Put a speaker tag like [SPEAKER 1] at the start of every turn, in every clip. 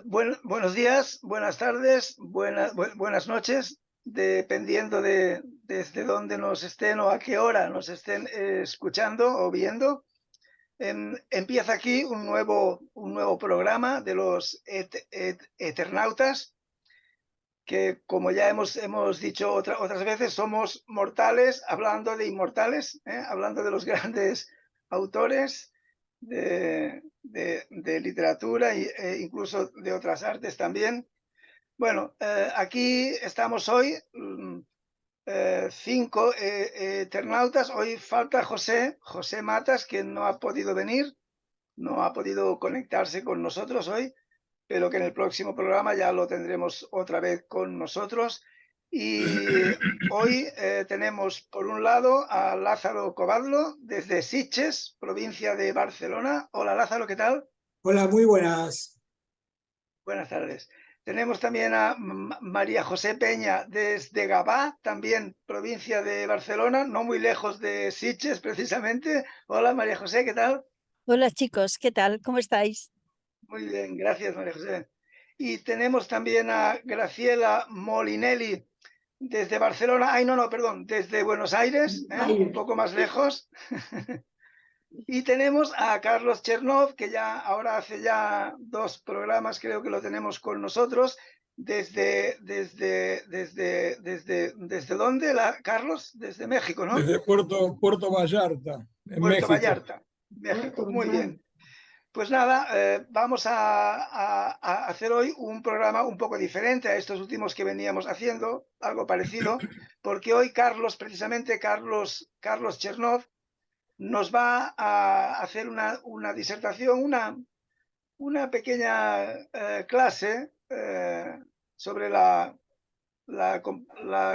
[SPEAKER 1] Buenos días, buenas tardes, buenas noches, dependiendo de desde dónde nos estén o a qué hora nos estén escuchando o viendo. Empieza aquí un nuevo programa de los Eternautas, que como ya hemos dicho otras veces, somos mortales hablando de inmortales, hablando de los grandes autores de literatura e incluso de otras artes también. Bueno, aquí estamos hoy, 5 eternautas. Hoy falta José Matas, que no ha podido venir, no ha podido conectarse con nosotros hoy, pero que en el próximo programa ya lo tendremos otra vez con nosotros. Y hoy tenemos por un lado a Lázaro Covadlo desde Sitges, provincia de Barcelona. Hola Lázaro, ¿qué tal?
[SPEAKER 2] Hola, muy buenas.
[SPEAKER 1] Buenas tardes. Tenemos también a María José Peña desde Gavá, también provincia de Barcelona, no muy lejos de Sitges precisamente. Hola María José, ¿qué tal?
[SPEAKER 3] Hola chicos, ¿qué tal? ¿Cómo estáis?
[SPEAKER 1] Muy bien, gracias María José. Y tenemos también a Graciela Molinelli desde Barcelona. Ay, no, perdón, desde Buenos Aires, un poco más lejos. Y tenemos a Carlos Chernov, que ya ahora hace ya 2 programas, creo que lo tenemos con nosotros. ¿Desde dónde, Carlos? Desde México, ¿no?
[SPEAKER 4] Desde Puerto Vallarta, en
[SPEAKER 1] Puerto
[SPEAKER 4] México.
[SPEAKER 1] Vallarta, México. Muy bien. Pues nada, vamos a hacer hoy un programa un poco diferente a estos últimos que veníamos haciendo, algo parecido, porque hoy precisamente Carlos Chernov, nos va a hacer una disertación, una pequeña clase sobre la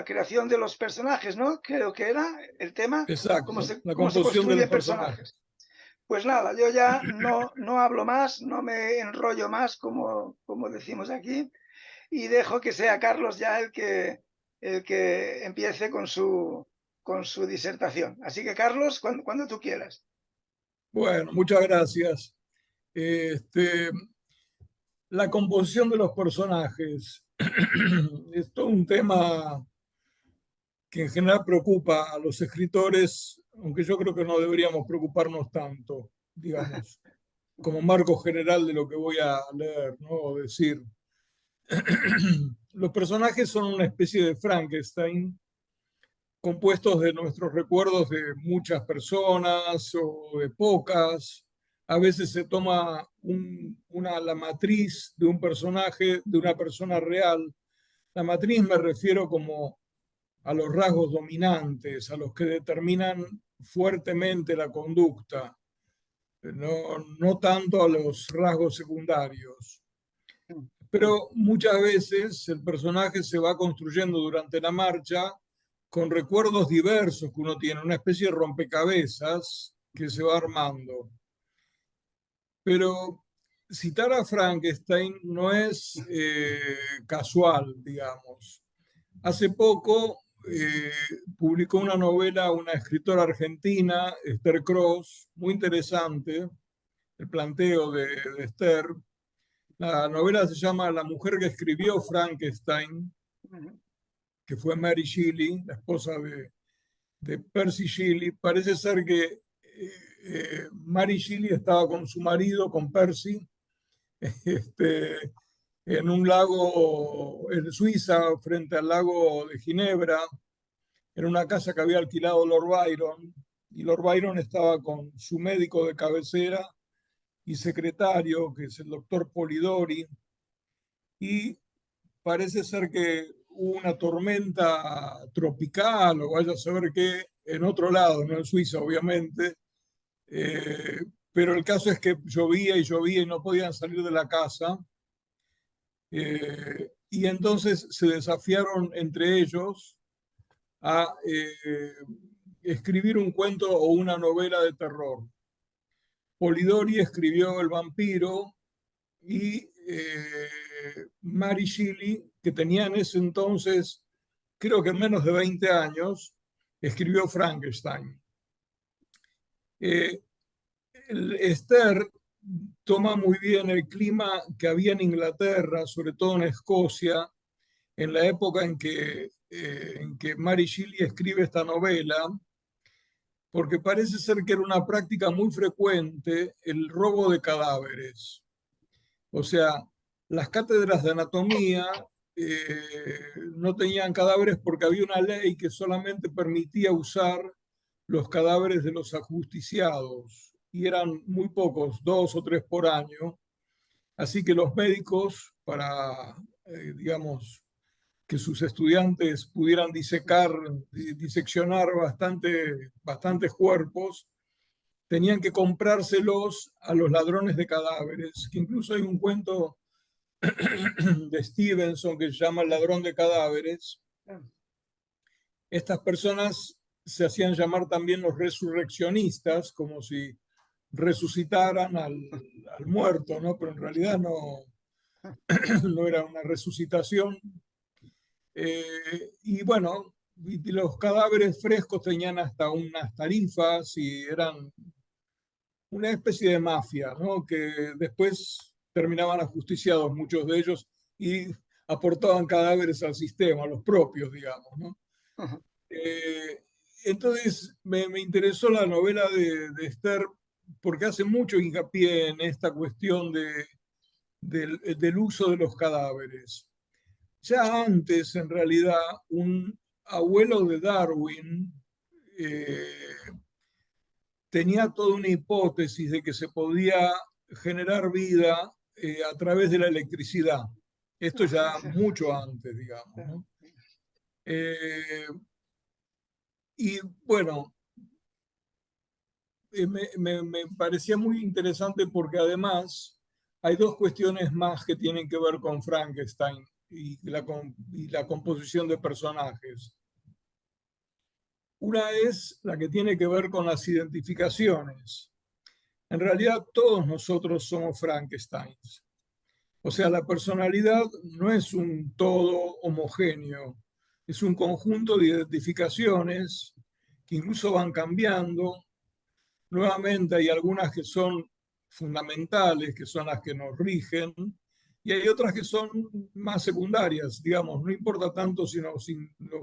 [SPEAKER 1] creación de los personajes, ¿no? Creo que era el tema,
[SPEAKER 4] Exacto, la
[SPEAKER 1] cómo se
[SPEAKER 4] composición de
[SPEAKER 1] construyen
[SPEAKER 4] los personajes.
[SPEAKER 1] personajes. Pues nada, yo ya no hablo más, no me enrollo más, como decimos aquí, y dejo que sea Carlos ya el que empiece con su disertación. Así que, Carlos, cuando tú quieras.
[SPEAKER 4] Bueno, muchas gracias. La composición de los personajes es todo un tema que en general preocupa a los escritores, aunque yo creo que no deberíamos preocuparnos tanto, digamos, como marco general de lo que voy a leer, ¿no? O decir. Los personajes son una especie de Frankenstein, compuestos de nuestros recuerdos de muchas personas o de pocas. A veces se toma la matriz de un personaje, de una persona real. La matriz me refiero como a los rasgos dominantes, a los que determinan fuertemente la conducta, no tanto a los rasgos secundarios. Pero muchas veces el personaje se va construyendo durante la marcha con recuerdos diversos que uno tiene, una especie de rompecabezas que se va armando. Pero citar a Frankenstein no es casual, digamos. Hace poco publicó una novela una escritora argentina, Esther Cross, muy interesante, el planteo de Esther. La novela se llama La mujer que escribió Frankenstein, que fue Mary Shelley, la esposa de Percy Shelley. Parece ser que Mary Shelley estaba con su marido, con Percy, en un lago en Suiza, frente al lago de Ginebra, en una casa que había alquilado Lord Byron, y Lord Byron estaba con su médico de cabecera y secretario, que es el doctor Polidori, y parece ser que hubo una tormenta tropical o vaya a saber qué en otro lado, no en Suiza obviamente, pero el caso es que llovía y no podían salir de la casa, y entonces se desafiaron entre ellos a escribir un cuento o una novela de terror. Polidori escribió El vampiro y Mary Shelley, que tenía en ese entonces, creo que menos de 20 años, escribió Frankenstein. Esther toma muy bien el clima que había en Inglaterra, sobre todo en Escocia, en la época en que Mary Shelley escribe esta novela, porque parece ser que era una práctica muy frecuente el robo de cadáveres. O sea, las cátedras de anatomía no tenían cadáveres porque había una ley que solamente permitía usar los cadáveres de los ajusticiados, y eran muy pocos, 2 o 3 por año. Así que los médicos, para, digamos, que sus estudiantes pudieran diseccionar bastantes cuerpos, tenían que comprárselos a los ladrones de cadáveres, que incluso hay un cuento de Stevenson que se llama El ladrón de cadáveres. Estas personas se hacían llamar también los resurreccionistas, como si resucitaran al muerto, ¿no? Pero en realidad no era una resucitación. Y bueno, los cadáveres frescos tenían hasta unas tarifas y eran una especie de mafia, ¿no? Que después terminaban ajusticiados muchos de ellos y aportaban cadáveres al sistema, los propios, digamos, ¿no? Entonces me interesó la novela de Esther porque hace mucho hincapié en esta cuestión del uso de los cadáveres. Ya antes, en realidad, un abuelo de Darwin tenía toda una hipótesis de que se podía generar vida a través de la electricidad. Esto ya mucho antes, digamos, ¿no? Y bueno, me parecía muy interesante porque además hay 2 cuestiones más que tienen que ver con Frankenstein y la composición de personajes. Una es la que tiene que ver con las identificaciones. En realidad todos nosotros somos Frankensteins. O sea, la personalidad no es un todo homogéneo, es un conjunto de identificaciones que incluso van cambiando. Nuevamente hay algunas que son fundamentales, que son las que nos rigen, y hay otras que son más secundarias, digamos, no importa tanto si nos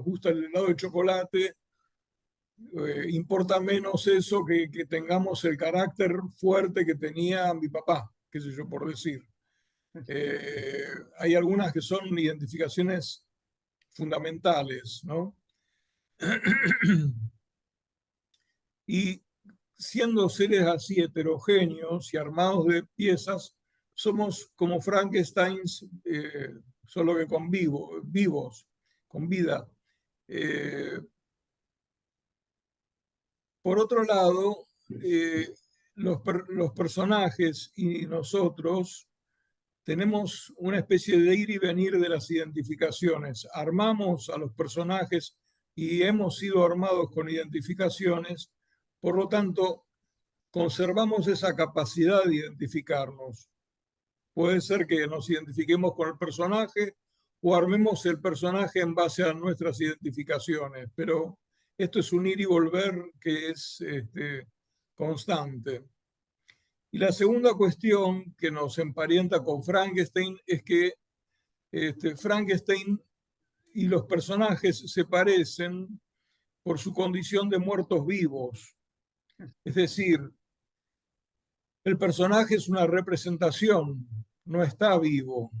[SPEAKER 4] gusta el helado de chocolate, importa menos eso que tengamos el carácter fuerte que tenía mi papá, qué sé yo, por decir. Hay algunas que son identificaciones fundamentales, ¿no? Y siendo seres así heterogéneos y armados de piezas, somos como Frankensteins, solo que vivos, con vida. Por otro lado, los personajes y nosotros tenemos una especie de ir y venir de las identificaciones. Armamos a los personajes y hemos sido armados con identificaciones, por lo tanto, conservamos esa capacidad de identificarnos. Puede ser que nos identifiquemos con el personaje o armemos el personaje en base a nuestras identificaciones, pero esto es un ir y volver que es constante. Y la segunda cuestión que nos emparenta con Frankenstein es que Frankenstein y los personajes se parecen por su condición de muertos vivos. Es decir, el personaje es una representación, no está vivo.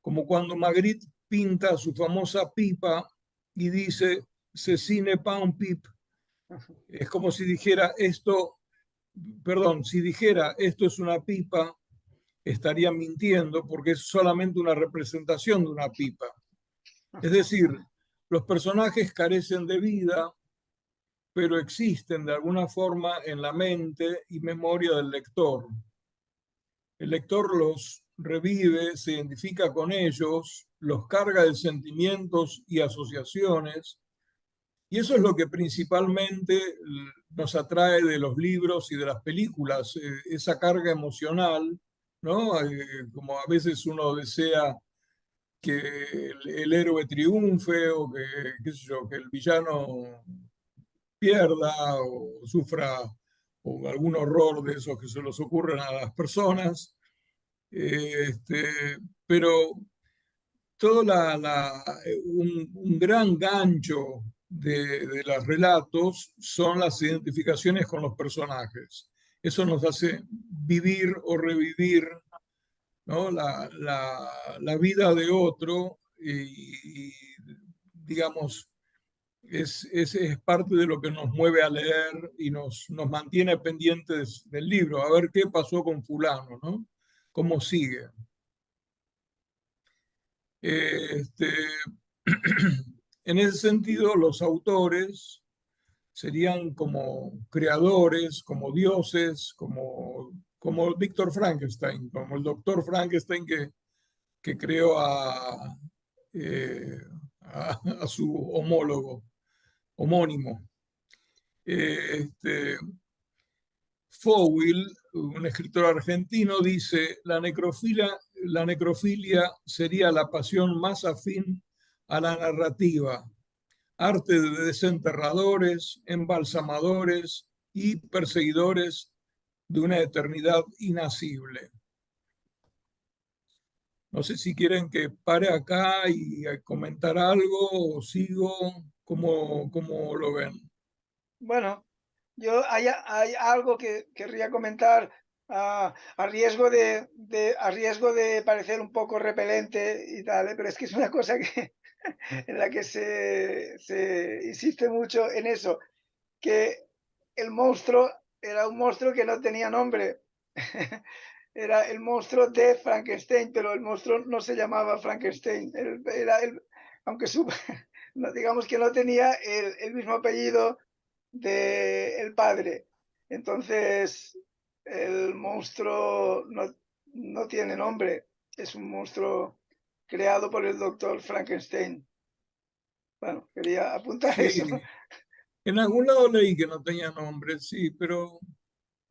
[SPEAKER 4] Como cuando Magritte pinta su famosa pipa y dice, ceci n'est pas un pipe. Es como si dijera si dijera esto es una pipa, estaría mintiendo porque es solamente una representación de una pipa. Es decir, los personajes carecen de vida, pero existen de alguna forma en la mente y memoria del lector. El lector los revive, se identifica con ellos, los carga de sentimientos y asociaciones, y eso es lo que principalmente nos atrae de los libros y de las películas, esa carga emocional, ¿no? Como a veces uno desea que el héroe triunfe o qué sé yo, que el villano pierda o sufra o algún horror de esos que se les ocurren a las personas. Pero todo un gran gancho de los relatos son las identificaciones con los personajes. Eso nos hace vivir o revivir, ¿no? la vida de otro y, digamos, es parte de lo que nos mueve a leer y nos mantiene pendientes del libro, a ver qué pasó con fulano, ¿no? Cómo sigue. En ese sentido, los autores serían como creadores, como dioses, como Víctor Frankenstein, como el doctor Frankenstein que creó a su homónimo. Fowell, un escritor argentino, dice: la necrofilia sería la pasión más afín a la narrativa, arte de desenterradores, embalsamadores y perseguidores de una eternidad inacible. No sé si quieren que pare acá y comentar algo o sigo, ¿cómo lo ven?
[SPEAKER 1] Bueno, yo hay algo que querría comentar a riesgo a riesgo de parecer un poco repelente y tal, pero es que es una cosa que, en la que se insiste mucho en eso, que el monstruo era un monstruo que no tenía nombre. Era el monstruo de Frankenstein, pero el monstruo no se llamaba Frankenstein. Aunque no, digamos que no tenía el mismo apellido del padre. Entonces, el monstruo no tiene nombre. Es un monstruo creado por el doctor Frankenstein. Bueno, quería apuntar
[SPEAKER 4] Sí,
[SPEAKER 1] eso.
[SPEAKER 4] en algún lado leí que no tenía nombre, sí, pero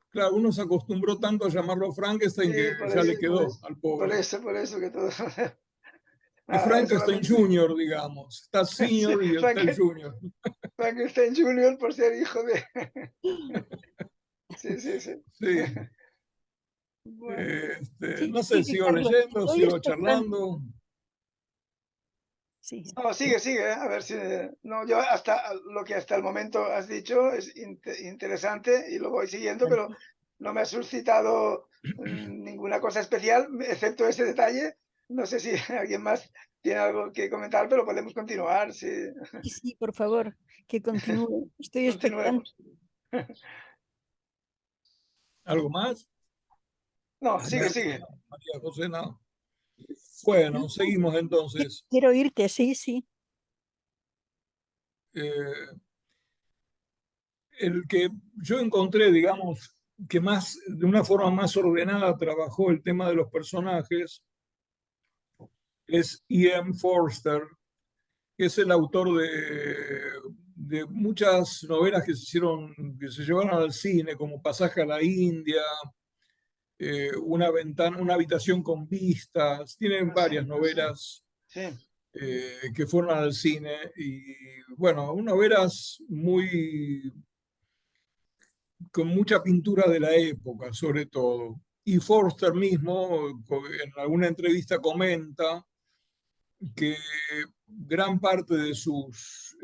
[SPEAKER 4] claro, uno se acostumbró tanto a llamarlo Frankenstein que
[SPEAKER 1] Sí, por
[SPEAKER 4] ya
[SPEAKER 1] eso,
[SPEAKER 4] le quedó al pobre.
[SPEAKER 1] por eso que todo.
[SPEAKER 4] Es
[SPEAKER 1] Nada, es
[SPEAKER 4] Frankenstein
[SPEAKER 1] solamente.
[SPEAKER 4] Junior, digamos. Está el
[SPEAKER 1] Sí,
[SPEAKER 4] Senior y está el Junior.
[SPEAKER 1] Frankenstein Jr. por ser hijo de. Sí, sí, sí.
[SPEAKER 4] Sí.
[SPEAKER 1] Bueno,
[SPEAKER 3] Sí,
[SPEAKER 4] No sé,
[SPEAKER 3] sigue,
[SPEAKER 4] sigo
[SPEAKER 3] Carlos.
[SPEAKER 4] leyendo,
[SPEAKER 3] Hoy
[SPEAKER 4] sigo
[SPEAKER 3] está
[SPEAKER 4] charlando.
[SPEAKER 3] Sí.
[SPEAKER 1] no, sigue, a ver si. No, yo hasta lo que hasta el momento has dicho es interesante y lo voy siguiendo, pero no me ha suscitado ninguna cosa especial, excepto ese detalle. No sé si alguien más tiene algo que comentar, pero podemos continuar. Sí,
[SPEAKER 3] Sí, sí, por favor, que continúe. Estoy expectante.
[SPEAKER 1] continuemos.
[SPEAKER 4] ¿Algo más?
[SPEAKER 1] No, sigue,
[SPEAKER 4] Alberto,
[SPEAKER 1] sigue.
[SPEAKER 4] María José, no. Bueno, seguimos entonces.
[SPEAKER 3] Quiero oírte, sí, sí.
[SPEAKER 4] Eh, el que yo encontré, digamos, que más, de una forma más ordenada trabajó el tema de los personajes es E.M. Forster, que es el autor de muchas novelas que que se llevaron al cine, como Pasaje a la India, una habitación con vistas. Tienen
[SPEAKER 1] Ah, sí,
[SPEAKER 4] varias novelas
[SPEAKER 1] sí.
[SPEAKER 4] que fueron al cine y, bueno, novelas con mucha pintura de la época, sobre todo. Y Forster mismo, en alguna entrevista, comenta que gran parte de sus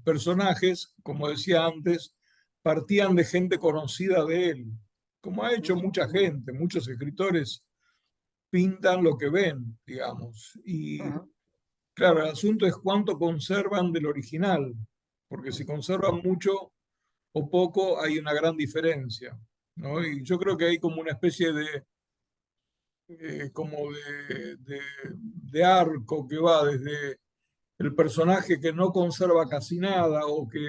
[SPEAKER 4] personajes, como decía antes, partían de gente conocida de él, como ha hecho mucha gente, muchos escritores pintan lo que ven, digamos. Y
[SPEAKER 1] Ajá.
[SPEAKER 4] claro, el asunto es cuánto conservan del original, porque si conservan mucho o poco hay una gran diferencia, ¿no? Y yo creo que hay como una especie de arco que va desde el personaje que no conserva casi nada o que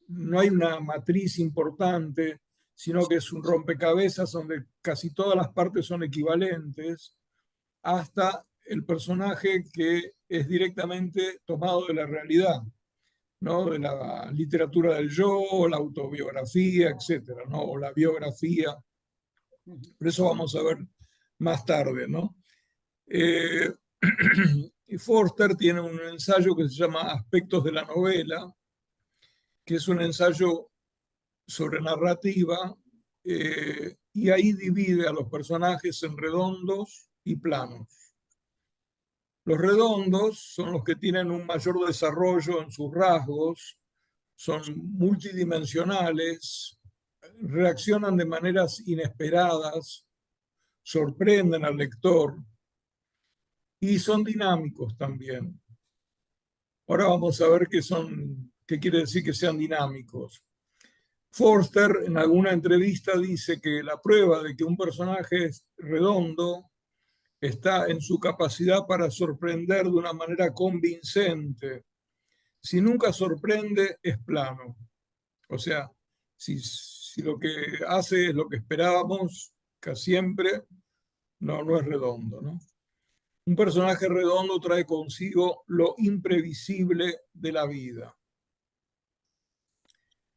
[SPEAKER 4] no hay una matriz importante, sino que es un rompecabezas donde casi todas las partes son equivalentes, hasta el personaje que es directamente tomado de la realidad, ¿no? De la literatura del yo, la autobiografía, etcétera, ¿no? O la biografía. Por eso vamos a ver más tarde, ¿no? Eh, y Forster tiene un ensayo que se llama Aspectos de la novela, que es un ensayo sobre narrativa, y ahí divide a los personajes en redondos y planos. Los redondos son los que tienen un mayor desarrollo en sus rasgos, son multidimensionales, reaccionan de maneras inesperadas, sorprenden al lector y son dinámicos también. Ahora vamos a ver qué quiere decir que sean dinámicos. Forster en alguna entrevista dice que la prueba de que un personaje es redondo está en su capacidad para sorprender de una manera convincente. Si nunca sorprende, es plano. O sea, si lo que hace es lo que esperábamos, casi siempre, no es redondo, ¿no? Un personaje redondo trae consigo lo imprevisible de la vida.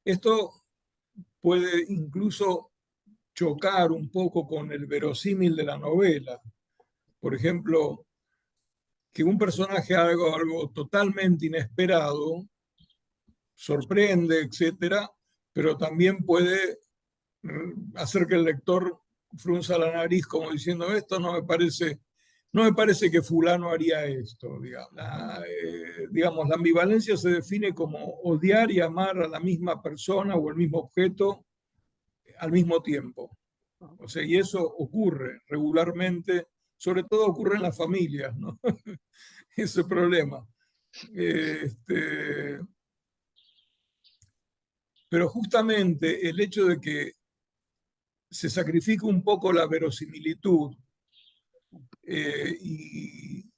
[SPEAKER 4] Esto puede incluso chocar un poco con el verosímil de la novela. Por ejemplo, que un personaje haga algo totalmente inesperado, sorprende, etcétera, pero también puede hacer que el lector frunza la nariz como diciendo, esto no me parece que fulano haría esto. Digamos, la ambivalencia se define como odiar y amar a la misma persona o el mismo objeto al mismo tiempo. O sea, y eso ocurre regularmente, sobre todo ocurre en las familias, ¿no? Ese problema. Pero justamente el hecho de que se sacrifica un poco la verosimilitud y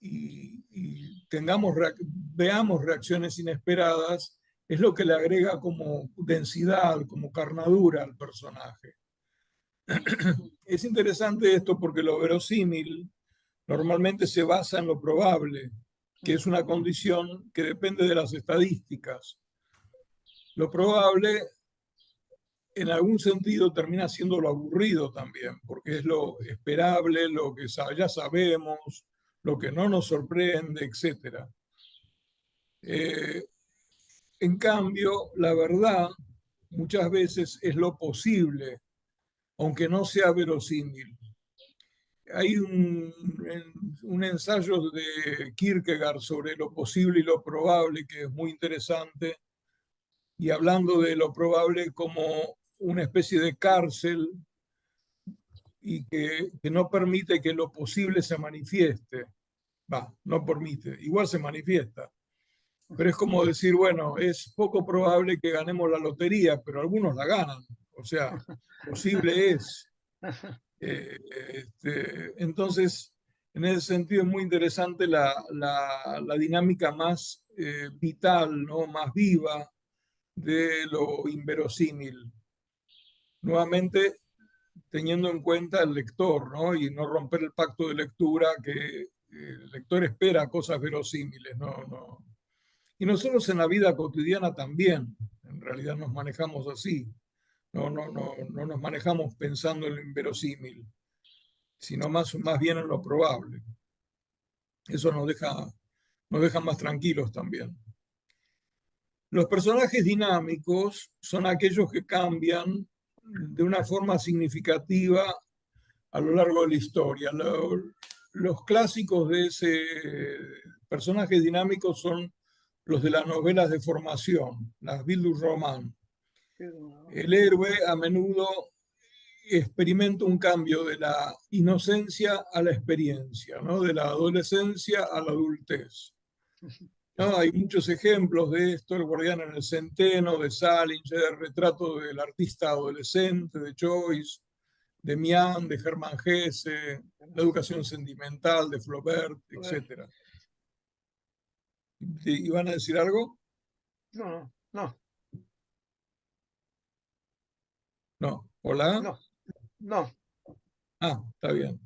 [SPEAKER 4] veamos reacciones inesperadas, es lo que le agrega como densidad, como carnadura al personaje. Es interesante esto porque lo verosímil normalmente se basa en lo probable, que es una condición que depende de las estadísticas. Lo probable en algún sentido termina siendo lo aburrido también, porque es lo esperable, lo que ya sabemos, lo que no nos sorprende, etc. En cambio, la verdad muchas veces es lo posible, aunque no sea verosímil. Hay un ensayo de Kierkegaard sobre lo posible y lo probable que es muy interesante, y hablando de lo probable como una especie de cárcel y que no permite que lo posible se manifieste. No permite, igual se manifiesta. Pero es como decir, bueno, es poco probable que ganemos la lotería, pero algunos la ganan. O sea, posible es. Entonces, en ese sentido es muy interesante la dinámica más vital, ¿no? Más viva de lo inverosímil. Nuevamente, teniendo en cuenta el lector, ¿no? Y no romper el pacto de lectura, que el lector espera cosas verosímiles, ¿no? Y nosotros en la vida cotidiana también, en realidad nos manejamos así. No nos manejamos pensando en lo inverosímil, sino más bien en lo probable. Eso nos deja más tranquilos también. Los personajes dinámicos son aquellos que cambian de una forma significativa a lo largo de la historia. Los clásicos de ese personaje dinámico son los de las novelas de formación, las Bildungsroman. El héroe a menudo experimenta un cambio de la inocencia a la experiencia, ¿no? De la adolescencia a la adultez. ¿No? Hay muchos ejemplos de esto: El guardián en el centeno, de Salinger, El retrato del artista adolescente, de Joyce, de Mian, de Hermann Hesse, La educación sentimental, de Flaubert, etc. ¿Iban a decir algo?
[SPEAKER 1] No.
[SPEAKER 4] No. ¿Hola?
[SPEAKER 1] No.
[SPEAKER 4] Está bien.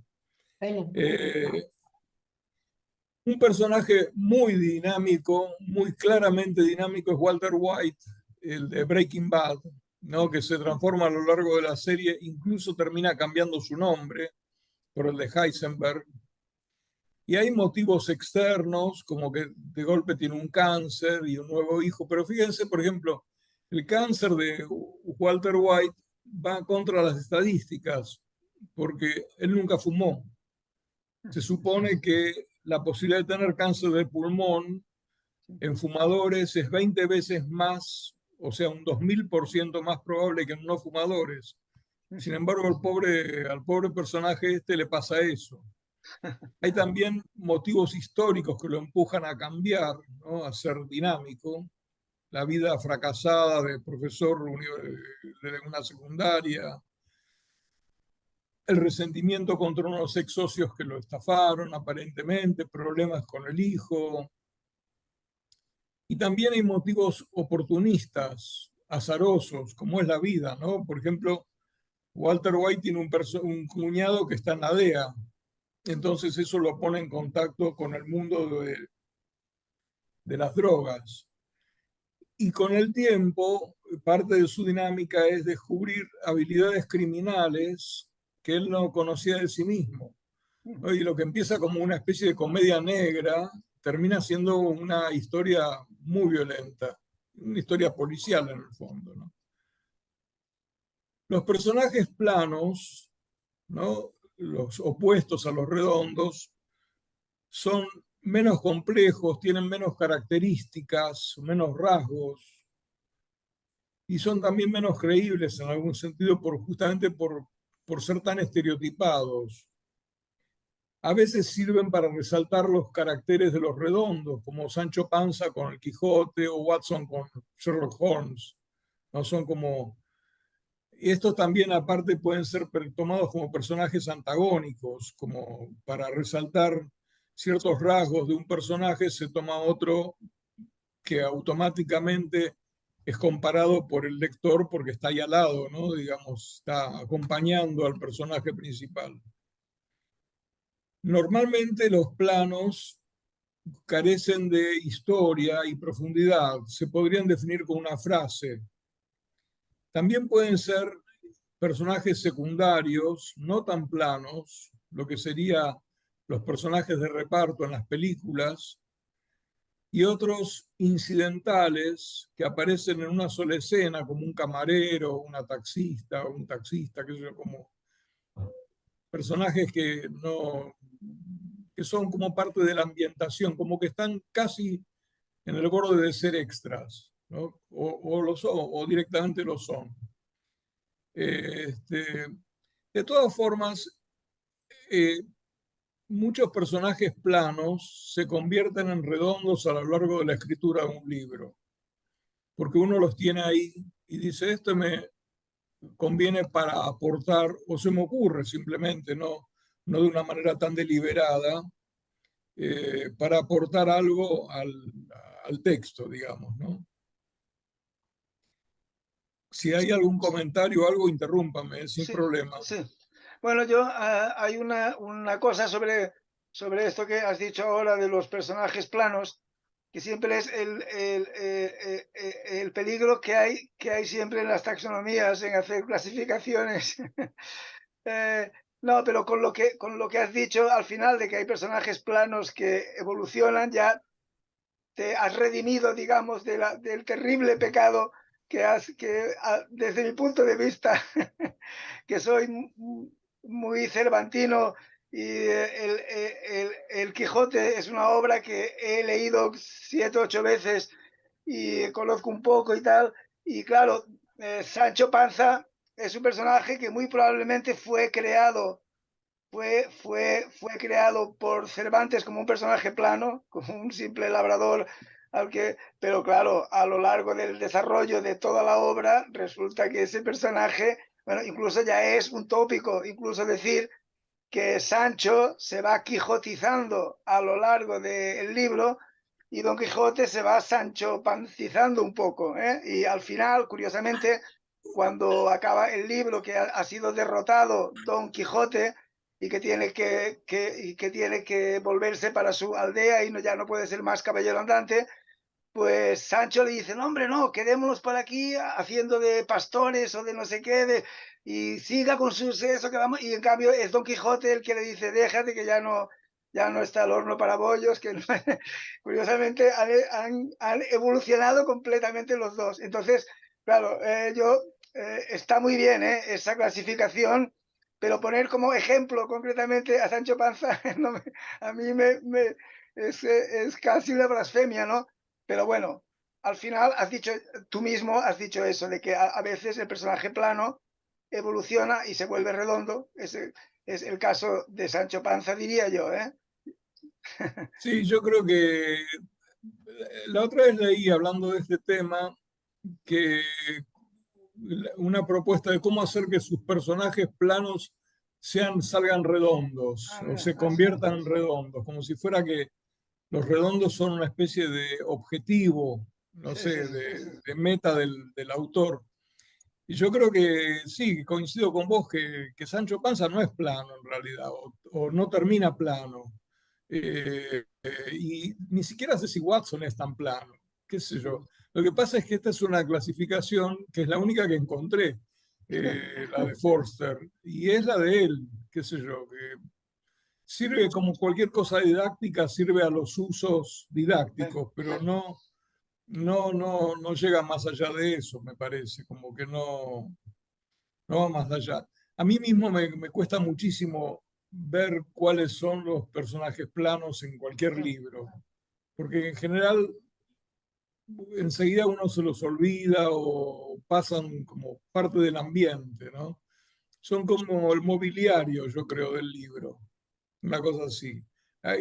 [SPEAKER 4] Un personaje muy dinámico, muy claramente dinámico, es Walter White, el de Breaking Bad, ¿no? Que se transforma a lo largo de la serie, incluso termina cambiando su nombre por el de Heisenberg. Y hay motivos externos, como que de golpe tiene un cáncer y un nuevo hijo, pero fíjense, por ejemplo, el cáncer de Walter White va contra las estadísticas, porque él nunca fumó. Se supone que la posibilidad de tener cáncer de pulmón en fumadores es 20 veces más, o sea, un 2000% más probable que en no fumadores. Sin embargo, al pobre personaje este le pasa eso. Hay también motivos históricos que lo empujan a cambiar, ¿no? A ser dinámico. La vida fracasada de profesor de una secundaria, el resentimiento contra unos ex socios que lo estafaron aparentemente, problemas con el hijo. Y también hay motivos oportunistas, azarosos, como es la vida, ¿no? Por ejemplo, Walter White tiene un cuñado que está en la DEA, entonces eso lo pone en contacto con el mundo de las drogas. Y con el tiempo, parte de su dinámica es descubrir habilidades criminales que él no conocía de sí mismo, ¿no? Y lo que empieza como una especie de comedia negra termina siendo una historia muy violenta, una historia policial en el fondo, ¿no? Los personajes planos, ¿no? Los opuestos a los redondos, son menos complejos, tienen menos características, menos rasgos, y son también menos creíbles en algún sentido justamente por ser tan estereotipados. A veces sirven para resaltar los caracteres de los redondos, como Sancho Panza con el Quijote o Watson con Sherlock Holmes. No son como... Estos también aparte pueden ser tomados como personajes antagónicos, como para resaltar ciertos rasgos de un personaje se toma otro que automáticamente es comparado por el lector porque está ahí al lado, ¿no? Digamos, está acompañando al personaje principal. Normalmente los planos carecen de historia y profundidad. Se podrían definir con una frase. También pueden ser personajes secundarios, no tan planos, lo que sería los personajes de reparto en las películas, y otros incidentales que aparecen en una sola escena, como un camarero, una taxista, un taxista, qué sé yo, como personajes que son como parte de la ambientación, como que están casi en el borde de ser extras, ¿no? O lo son, o directamente lo son. De todas formas, muchos personajes planos se convierten en redondos a lo largo de la escritura de un libro, porque uno los tiene ahí y dice, esto me conviene para aportar, o se me ocurre simplemente, no de una manera tan deliberada, para aportar algo al texto, digamos, ¿no? Si hay algún comentario o algo, interrúmpame, sin problema.
[SPEAKER 1] Sí. Bueno, hay una cosa sobre esto que has dicho ahora de los personajes planos, que siempre es el peligro que hay siempre en las taxonomías, en hacer clasificaciones. No, pero con lo que has dicho al final de que hay personajes planos que evolucionan, ya te has redimido, digamos, del terrible pecado desde mi punto de vista, que soy muy cervantino, y el Quijote es una obra que he leído 7 u 8 veces y conozco un poco y tal, y claro, Sancho Panza es un personaje que muy probablemente fue creado por Cervantes como un personaje plano, como un simple labrador, pero claro, a lo largo del desarrollo de toda la obra resulta que ese personaje, bueno, incluso ya es un tópico, incluso decir que Sancho se va quijotizando a lo largo del libro y Don Quijote se va Sancho pancizando un poco, ¿eh? Y al final, curiosamente, cuando acaba el libro, que ha sido derrotado Don Quijote y que tiene que volverse para su aldea y ya no puede ser más caballero andante, pues Sancho le dice, no, hombre, no, quedémonos por aquí haciendo de pastores o de no sé qué, y siga con su eso que vamos, y en cambio es Don Quijote el que le dice, déjate que ya no está el horno para bollos, que no. Curiosamente han evolucionado completamente los dos. Entonces, claro, yo está muy bien esa clasificación, pero poner como ejemplo concretamente a Sancho Panza, a mí es casi una blasfemia, ¿no? Pero bueno, al final tú mismo has dicho eso, de que a veces el personaje plano evoluciona y se vuelve redondo. Ese es el caso de Sancho Panza, diría yo, ¿eh?
[SPEAKER 4] Sí, yo creo que la otra vez leí, hablando de este tema, que una propuesta de cómo hacer que sus personajes planos salgan redondos o se conviertan en redondos, como si fuera que los redondos son una especie de objetivo, no sé, de meta del autor. Y yo creo que sí, coincido con vos que Sancho Panza no es plano en realidad, o no termina plano. Y ni siquiera sé si Watson es tan plano, qué sé yo. Lo que pasa es que esta es una clasificación que es la única que encontré, la de Forster, y es la de él, qué sé yo, que sirve como cualquier cosa didáctica, sirve a los usos didácticos, pero no llega más allá de eso, me parece, como que no va más allá. A mí mismo me cuesta muchísimo ver cuáles son los personajes planos en cualquier libro, porque en general enseguida uno se los olvida o pasan como parte del ambiente, ¿no? Son como el mobiliario, yo creo, del libro, una cosa así.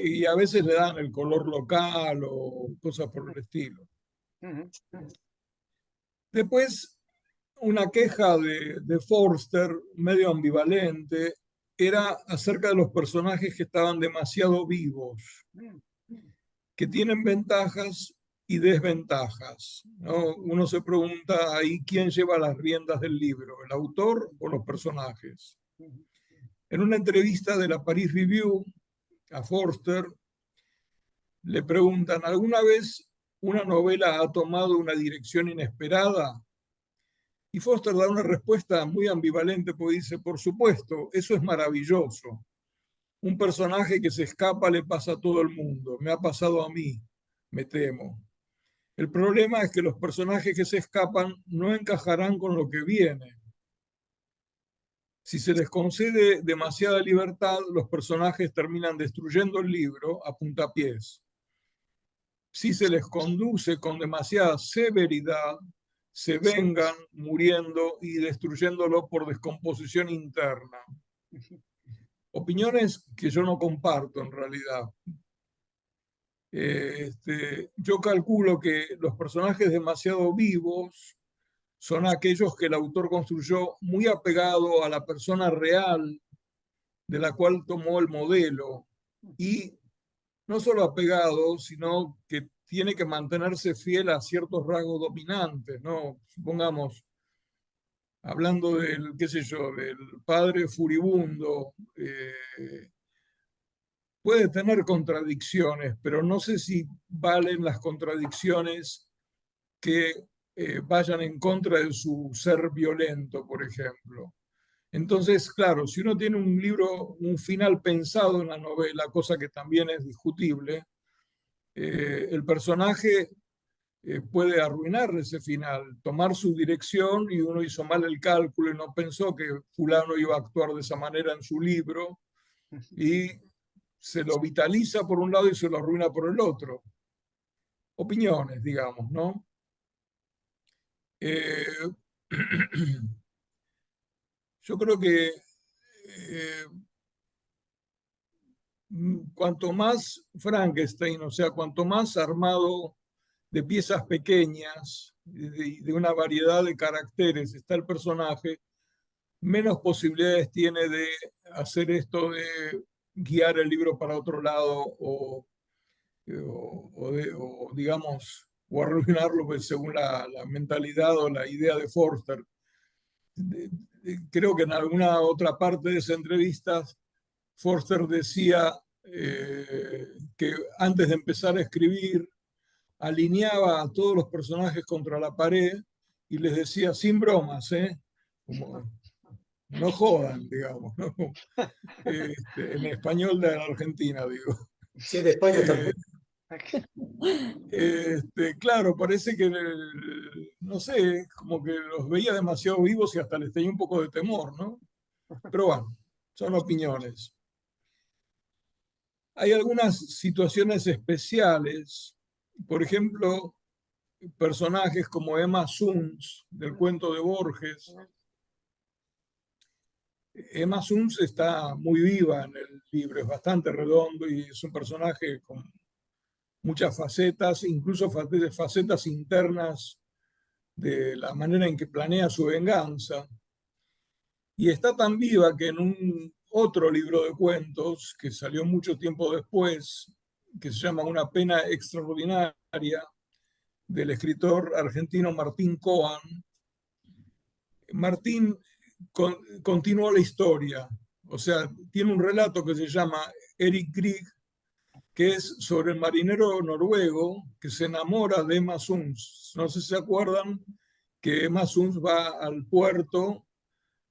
[SPEAKER 4] Y a veces le dan el color local o cosas por el estilo. Después, una queja de Forster, medio ambivalente, era acerca de los personajes que estaban demasiado vivos, que tienen ventajas y desventajas, ¿no? Uno se pregunta ahí quién lleva las riendas del libro, el autor o los personajes. En una entrevista de la Paris Review a Forster le preguntan, ¿alguna vez una novela ha tomado una dirección inesperada? Y Foster da una respuesta muy ambivalente, porque dice, por supuesto, eso es maravilloso. Un personaje que se escapa le pasa a todo el mundo. Me ha pasado a mí, me temo. El problema es que los personajes que se escapan no encajarán con lo que viene. Si se les concede demasiada libertad, los personajes terminan destruyendo el libro a puntapiés. Si se les conduce con demasiada severidad, se vengan muriendo y destruyéndolo por descomposición interna. Opiniones que yo no comparto en realidad. Yo calculo que los personajes demasiado vivos son aquellos que el autor construyó muy apegado a la persona real de la cual tomó el modelo, y no solo apegado, sino que tiene que mantenerse fiel a ciertos rasgos dominantes, ¿no? Supongamos, hablando del, qué sé yo, del padre furibundo, puede tener contradicciones, pero no sé si valen las contradicciones que vayan en contra de su ser violento, por ejemplo. Entonces, claro, si uno tiene un libro, un final pensado en la novela, cosa que también es discutible, el personaje puede arruinarle ese final, tomar su dirección y uno hizo mal el cálculo y no pensó que fulano iba a actuar de esa manera en su libro y se lo vitaliza por un lado y se lo arruina por el otro. Opiniones, digamos, ¿no? Yo creo que cuanto más Frankenstein, o sea, cuanto más armado de piezas pequeñas, de una variedad de caracteres está el personaje, menos posibilidades tiene de hacer esto de guiar el libro para otro lado o digamos, o arruinarlo pues, según la mentalidad o la idea de Forster. Creo que en alguna otra parte de esa entrevista Forster decía que antes de empezar a escribir alineaba a todos los personajes contra la pared y les decía sin bromas, como no jodan, digamos, ¿no? En español de la Argentina, digo.
[SPEAKER 2] Sí, de España también.
[SPEAKER 4] Claro, parece que, no sé, como que los veía demasiado vivos y hasta les tenía un poco de temor, ¿no? Pero bueno, son opiniones. Hay algunas situaciones especiales, por ejemplo, personajes como Emma Suns, del cuento de Borges. Emma Suns está muy viva en el libro, es bastante redondo y es un personaje con muchas facetas, incluso facetas internas de la manera en que planea su venganza. Y está tan viva que en un otro libro de cuentos que salió mucho tiempo después, que se llama Una pena extraordinaria, del escritor argentino Martín Coan, Martín continuó la historia. O sea, tiene un relato que se llama Eric Grieg, que es sobre el marinero noruego que se enamora de Emma Suns. No sé si se acuerdan que Emma Suns va al puerto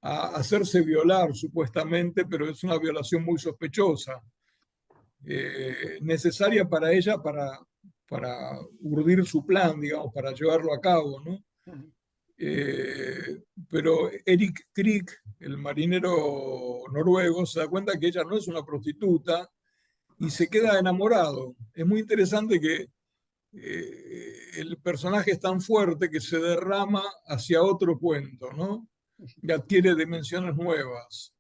[SPEAKER 4] a hacerse violar supuestamente, pero es una violación muy sospechosa, necesaria para ella para urdir su plan, digamos, para llevarlo a cabo, ¿no? Pero Eric Krieg, el marinero noruego, se da cuenta que ella no es una prostituta y se queda enamorado. Es muy interesante que el personaje es tan fuerte que se derrama hacia otro cuento, ¿no? Y adquiere dimensiones nuevas.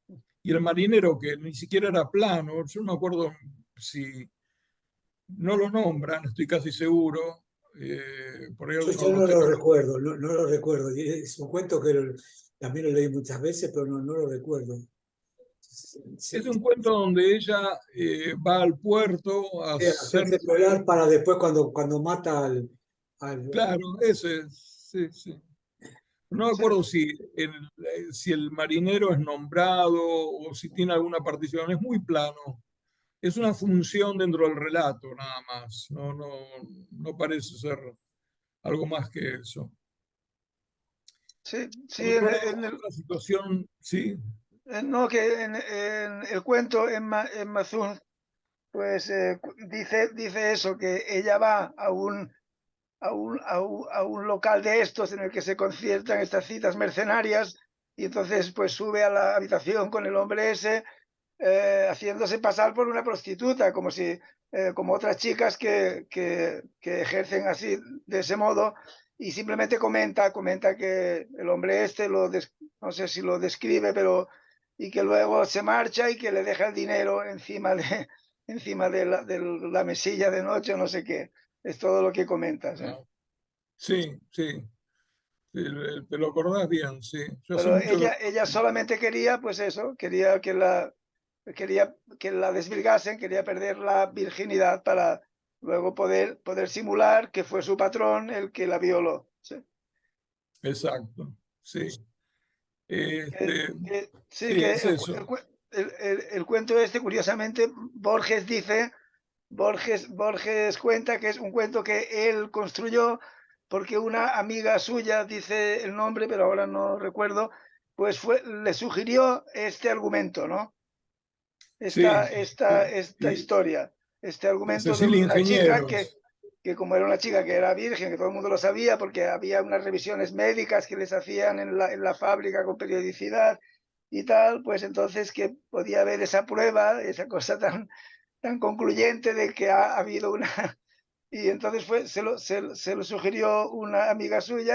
[SPEAKER 4] Y el marinero, que ni siquiera era plano, yo no me acuerdo si no lo nombran, estoy casi seguro. Por ahí
[SPEAKER 2] Yo
[SPEAKER 4] alguno
[SPEAKER 2] no
[SPEAKER 4] lo
[SPEAKER 2] lo
[SPEAKER 4] tenga.
[SPEAKER 2] recuerdo, no lo recuerdo. Y es un cuento que también lo leí muchas veces, pero no lo recuerdo.
[SPEAKER 4] Es
[SPEAKER 2] Sí,
[SPEAKER 4] un cuento donde ella va al puerto a
[SPEAKER 2] hacerse
[SPEAKER 4] hacerse.
[SPEAKER 2] violar para después cuando mata al-
[SPEAKER 4] Claro, ese es, sí, sí. No me
[SPEAKER 1] Sí,
[SPEAKER 4] acuerdo si el marinero es nombrado o si tiene alguna participación. Es muy plano. Es una función dentro del relato, nada más. No parece ser algo más que eso.
[SPEAKER 1] sí, sí,
[SPEAKER 4] Otra situación, sí,
[SPEAKER 1] no, que en el cuento en Mazún, pues dice eso, que ella va a un local de estos en el que se conciertan estas citas mercenarias y entonces pues sube a la habitación con el hombre ese haciéndose pasar por una prostituta, como si como otras chicas que ejercen así de ese modo y simplemente comenta que el hombre este no sé si lo describe, pero y que luego se marcha y que le deja el dinero encima de la mesilla de noche o no sé qué. Es todo lo que comentas, ¿eh?
[SPEAKER 4] sí, sí. Te lo acordás bien, sí. Yo hace
[SPEAKER 1] Pero
[SPEAKER 4] mucho que...
[SPEAKER 1] ella solamente quería, pues eso, quería que la desvirgasen, quería perder la virginidad para luego poder simular que fue su patrón el que la violó. Sí,
[SPEAKER 4] Exacto, sí. Este,
[SPEAKER 1] sí,
[SPEAKER 4] sí,
[SPEAKER 1] que
[SPEAKER 4] es eso.
[SPEAKER 1] el cuento este, curiosamente, Borges cuenta que es un cuento que él construyó porque una amiga suya, dice el nombre, pero ahora no recuerdo, pues le sugirió este argumento, ¿no?
[SPEAKER 4] Sí, sí.
[SPEAKER 1] Esta historia, este argumento de
[SPEAKER 4] Cecilia
[SPEAKER 1] una chica
[SPEAKER 4] Ingenieros.
[SPEAKER 1] que como era una chica que era virgen, que todo el mundo lo sabía porque había unas revisiones médicas que les hacían en la fábrica con periodicidad y tal, pues entonces que podía haber esa prueba, esa cosa tan concluyente de que ha habido una... Y entonces se lo sugirió una amiga suya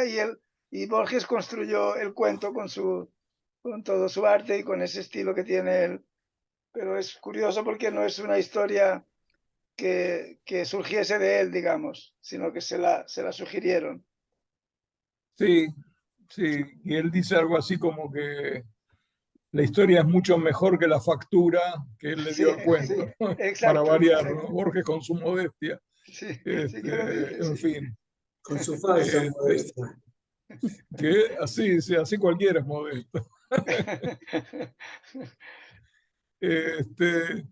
[SPEAKER 1] y Borges construyó el cuento con todo su arte y con ese estilo que tiene él. Pero es curioso porque no es una historia que surgiese de él, digamos, sino que se la sugirieron.
[SPEAKER 4] Sí, sí. Y él dice algo así como que la historia es mucho mejor que la factura que él le
[SPEAKER 1] Sí,
[SPEAKER 4] dio al
[SPEAKER 1] sí,
[SPEAKER 4] cuento, para
[SPEAKER 1] exacto,
[SPEAKER 4] variar, ¿no?
[SPEAKER 1] exacto.
[SPEAKER 4] Borges con su modestia.
[SPEAKER 1] Sí, sí que lo dice,
[SPEAKER 4] En
[SPEAKER 1] sí.
[SPEAKER 4] fin,
[SPEAKER 2] con su falsa
[SPEAKER 4] este,
[SPEAKER 2] modestia.
[SPEAKER 4] que así, sí, así cualquiera es modesto. Este,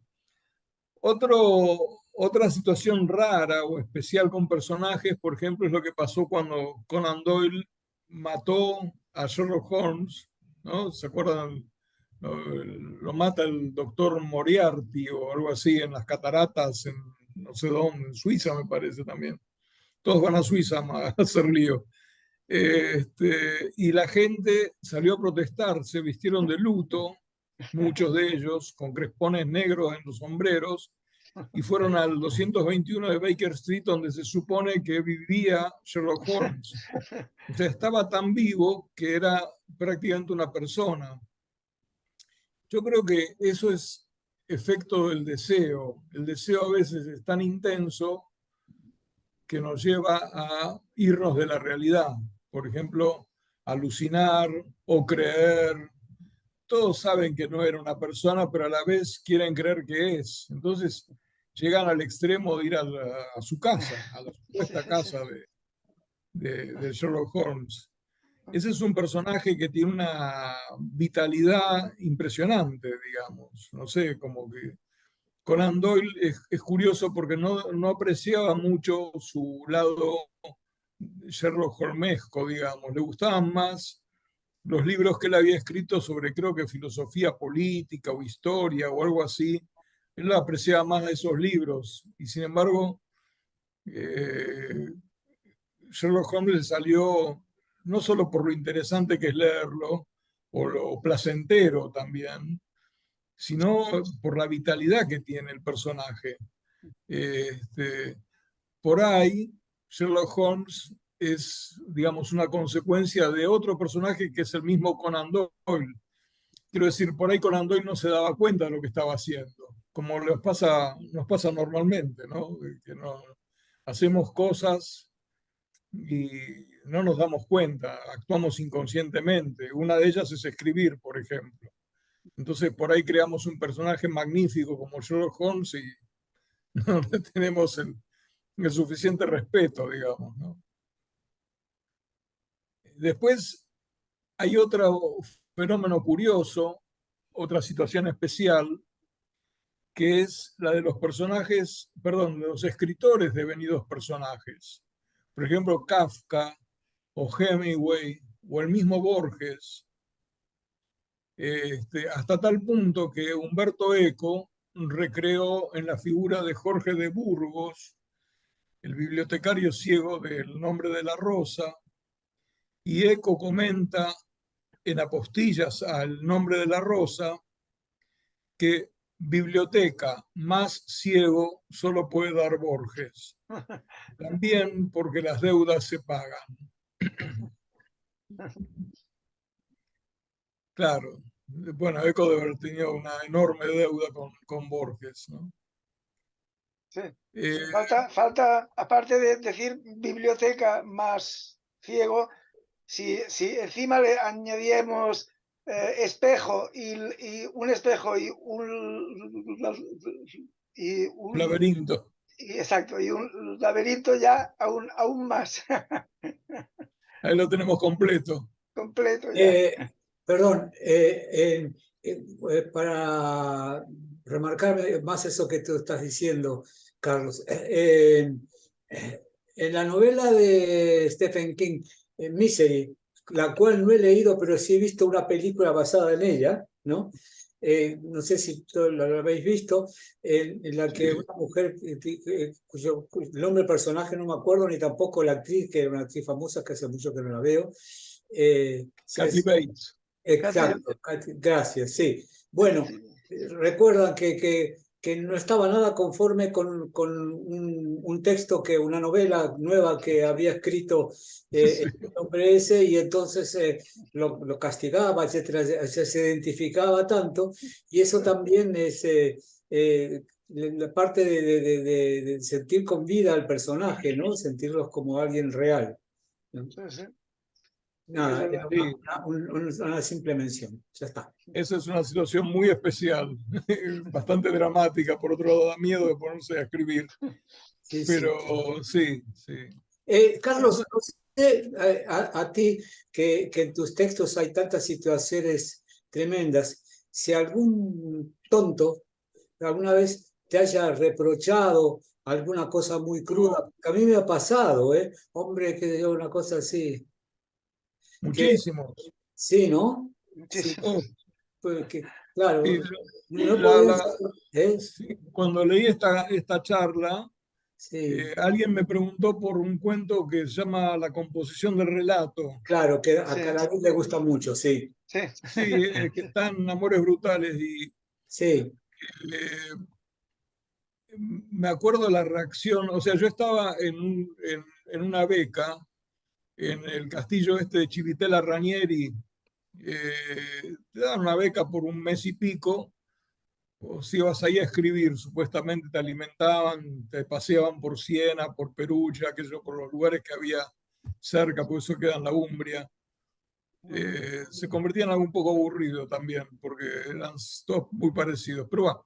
[SPEAKER 4] otra situación rara o especial con personajes, por ejemplo, es lo que pasó cuando Conan Doyle mató a Sherlock Holmes, ¿no? ¿Se acuerdan? Lo mata el doctor Moriarty o algo así en las cataratas en, no sé dónde, en Suiza me parece también. Todos van a Suiza a hacer lío. Y la gente salió a protestar, se vistieron de luto, muchos de ellos con crespones negros en los sombreros, y fueron al 221 de Baker Street, donde se supone que vivía Sherlock Holmes. O sea, estaba tan vivo que era prácticamente una persona. Yo creo que eso es efecto del deseo. El deseo a veces es tan intenso que nos lleva a irnos de la realidad. Por ejemplo, alucinar o creer. Todos saben que no era una persona, pero a la vez quieren creer que es. Entonces llegan al extremo de ir a su casa, a la supuesta casa de Sherlock Holmes. Ese es un personaje que tiene una vitalidad impresionante, digamos. No sé, como que Conan Doyle es curioso porque no apreciaba mucho su lado Sherlock Holmesco, digamos. Le gustaban más los libros que él había escrito sobre, creo que filosofía política o historia o algo así. Él apreciaba más esos libros y sin embargo Sherlock Holmes le salió no solo por lo interesante que es leerlo o lo placentero también, sino por la vitalidad que tiene el personaje. Por ahí, Sherlock Holmes es, digamos, una consecuencia de otro personaje que es el mismo Conan Doyle. Quiero decir, por ahí Conan Doyle no se daba cuenta de lo que estaba haciendo, como nos pasa normalmente, ¿no? Que no hacemos cosas y no nos damos cuenta, actuamos inconscientemente. Una de ellas es escribir, por ejemplo. Entonces, por ahí creamos un personaje magnífico como Sherlock Holmes y no le tenemos el suficiente respeto, digamos, ¿no? Después hay otro fenómeno curioso, otra situación especial, que es la de los personajes, perdón, de los escritores devenidos personajes. Por ejemplo, Kafka o Hemingway o el mismo Borges, hasta tal punto que Humberto Eco recreó en la figura de Jorge de Burgos, el bibliotecario ciego del Nombre de la Rosa, y Eco comenta en apostillas al Nombre de la Rosa que biblioteca más ciego solo puede dar Borges. También porque las deudas se pagan. Claro, bueno, Eco debe haber tenido una enorme deuda con Borges, ¿no?
[SPEAKER 1] Sí.
[SPEAKER 4] Eh,
[SPEAKER 1] Falta, aparte de decir biblioteca más ciego, si encima le añadíamos espejo y un espejo y un
[SPEAKER 4] laberinto.
[SPEAKER 1] exacto, y un laberinto ya aún más
[SPEAKER 4] Ahí lo tenemos completo.
[SPEAKER 1] completo ya.
[SPEAKER 2] Perdón, para remarcar más eso que tú estás diciendo, Carlos, en la novela de Stephen King, Misery, la cual no he leído, pero sí he visto una película basada en ella, ¿no? No sé si lo habéis visto, en la que una mujer cuyo nombre del personaje no me acuerdo, ni tampoco la actriz, que era una actriz famosa que hace mucho que no la veo.
[SPEAKER 4] Kathy Bates.
[SPEAKER 2] Exacto, gracias, sí. Bueno, recuerdan que no estaba nada conforme con un texto, una novela nueva que había escrito el hombre ese, y entonces lo castigaba, etcétera, se identificaba tanto, y eso también es la parte de sentir con vida al personaje, ¿no? Sentirlos como alguien real, ¿no?
[SPEAKER 1] Sí, sí.
[SPEAKER 2] Nada,
[SPEAKER 1] Es
[SPEAKER 2] era una simple mención, ya está.
[SPEAKER 4] Esa es una situación muy especial, bastante dramática, por otro lado da miedo de ponerse a escribir,
[SPEAKER 2] Sí,
[SPEAKER 4] pero sí.
[SPEAKER 2] Carlos, no sé, a ti que en tus textos hay tantas situaciones tremendas, si algún tonto alguna vez te haya reprochado alguna cosa muy cruda, que a mí me ha pasado, hombre, que digo una cosa así.
[SPEAKER 4] Muchísimos.
[SPEAKER 2] Sí, ¿no? Sí,
[SPEAKER 1] muchísimo.
[SPEAKER 2] porque, claro,
[SPEAKER 4] Sí,
[SPEAKER 2] no podías,
[SPEAKER 4] sí, cuando leí esta charla,
[SPEAKER 2] Sí,
[SPEAKER 4] Alguien me preguntó por un cuento que se llama La composición del relato.
[SPEAKER 2] claro, que a
[SPEAKER 1] Sí,
[SPEAKER 2] David le gusta mucho, sí.
[SPEAKER 1] sí.
[SPEAKER 4] Sí, que están Amores Brutales y
[SPEAKER 2] Sí,
[SPEAKER 4] eh, me acuerdo la reacción, o sea, yo estaba en una beca en el castillo este de Civitella Ranieri, te dan una beca por un mes y pico, o si ibas ahí a escribir, supuestamente te alimentaban, te paseaban por Siena, por Perugia, aquello, por los lugares que había cerca, por eso queda en la Umbria. Se convertía en algo un poco aburrido también, porque eran todos muy parecidos. Pero bueno,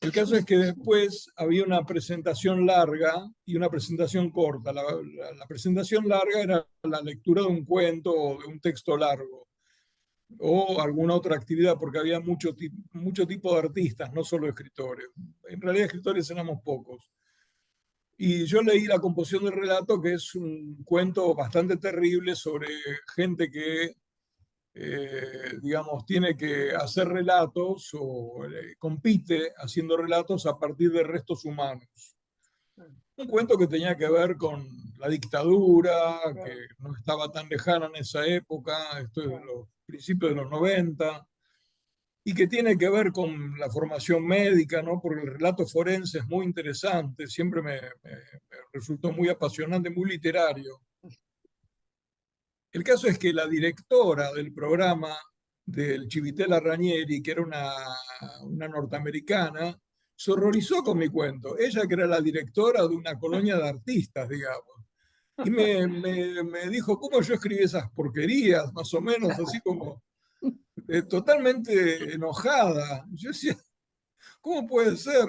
[SPEAKER 4] el caso es que después había una presentación larga y una presentación corta. La presentación larga era la lectura de un cuento o de un texto largo o alguna otra actividad, porque había mucho tipo de artistas, no solo escritores. En realidad escritores éramos pocos. Y yo leí La composición del relato, que es un cuento bastante terrible sobre gente que digamos, tiene que hacer relatos o compite haciendo relatos a partir de restos humanos. Un cuento que tenía que ver con la dictadura, que no estaba tan lejana en esa época, esto es de los principios de los 90, y que tiene que ver con la formación médica, ¿no? Porque el relato forense es muy interesante, siempre me resultó muy apasionante, muy literario. El caso es que la directora del programa del Civitella Ranieri, que era una norteamericana, se horrorizó con mi cuento. Ella que era la directora de una colonia de artistas, digamos. Y me dijo, ¿cómo yo escribí esas porquerías? Más o menos, así como totalmente enojada. Yo decía, ¿cómo puede ser?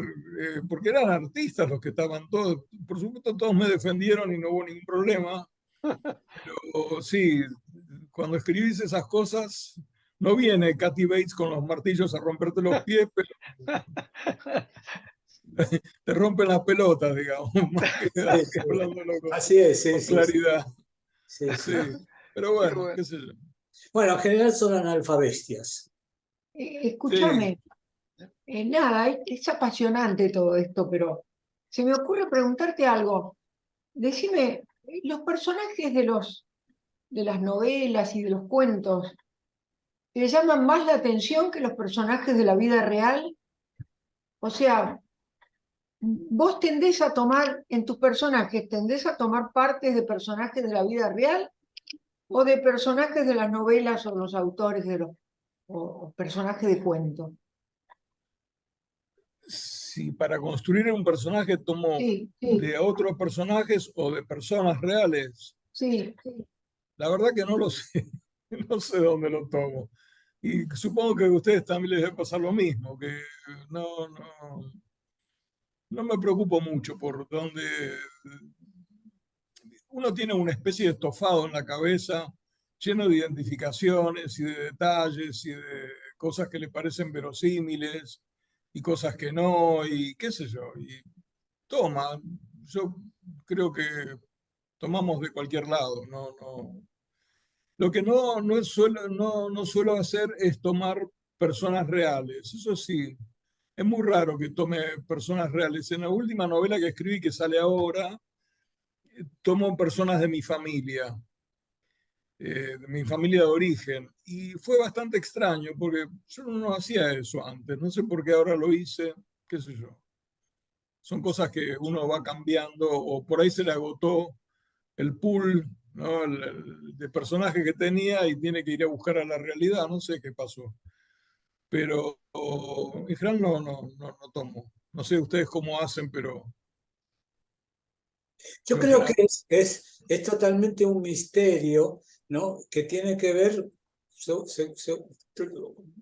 [SPEAKER 4] Porque eran artistas los que estaban todos. Por supuesto, todos me defendieron y no hubo ningún problema. Pero sí, cuando escribís esas cosas, no viene Kathy Bates con los martillos a romperte los pies, pero te rompen las pelotas, digamos, más que
[SPEAKER 2] sí, sí.
[SPEAKER 4] hablándolo
[SPEAKER 2] Así es, sí,
[SPEAKER 4] con
[SPEAKER 2] sí, sí,
[SPEAKER 4] claridad.
[SPEAKER 2] sí,
[SPEAKER 4] Sí,
[SPEAKER 2] sí.
[SPEAKER 4] pero
[SPEAKER 1] Qué
[SPEAKER 4] bueno,
[SPEAKER 1] bueno.
[SPEAKER 4] qué sé yo.
[SPEAKER 2] Bueno, en general son analfabestias.
[SPEAKER 4] Sí,
[SPEAKER 5] Escúchame, nada, es apasionante todo esto, pero se me ocurre preguntarte algo. Decime, ¿los personajes de las novelas y de los cuentos te llaman más la atención que los personajes de la vida real? O sea, ¿vos tendés a tomar, en tus personajes, tendés a tomar partes de personajes de la vida real o de personajes de las novelas o los autores o personajes de cuentos?
[SPEAKER 4] si para construir un personaje tomo
[SPEAKER 5] Sí,
[SPEAKER 4] de otros personajes o de personas reales,
[SPEAKER 5] sí.
[SPEAKER 4] la verdad que no lo sé, no sé dónde lo tomo. Y supongo que a ustedes también les debe pasar lo mismo, que no me preocupo mucho por dónde. Uno tiene una especie de estofado en la cabeza lleno de identificaciones y de detalles y de cosas que le parecen verosímiles y cosas que no, y qué sé yo. Y toma, yo creo que tomamos de cualquier lado. Lo que no suelo hacer es tomar personas reales. Eso sí, es muy raro que tome personas reales. En la última novela que escribí, que sale ahora, tomo personas de mi familia de origen. Y fue bastante extraño porque yo no hacía eso antes. No sé por qué ahora lo hice, qué sé yo. Son cosas que uno va cambiando o por ahí se le agotó el pool, ¿no? De personajes que tenía y tiene que ir a buscar a la realidad. No sé qué pasó. Pero en general no tomo. No sé ustedes cómo hacen, pero
[SPEAKER 2] Yo
[SPEAKER 4] yo en
[SPEAKER 2] creo que
[SPEAKER 4] general.
[SPEAKER 2] es totalmente un misterio, ¿no? Que tiene que ver,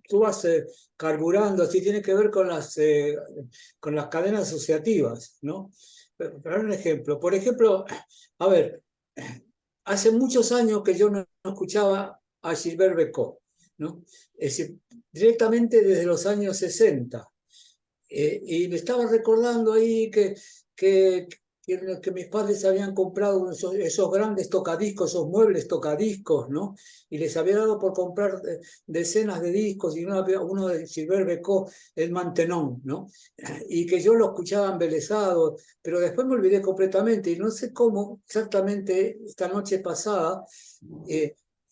[SPEAKER 2] tú vas carburando, así tiene que ver con las cadenas asociativas, ¿no? Para dar un ejemplo, por ejemplo, a ver, hace muchos años que yo no escuchaba a Gilbert Bécaud, ¿no? Es decir, directamente desde los años 60. Y me estaba recordando ahí que que mis padres habían comprado esos grandes tocadiscos, esos muebles tocadiscos, ¿no? Y les había dado por comprar decenas de discos, y uno de Gilbert Bécaud, el Maintenon, ¿no? Y que yo lo escuchaba embelesado, pero después me olvidé completamente, y no sé cómo exactamente esta noche pasada,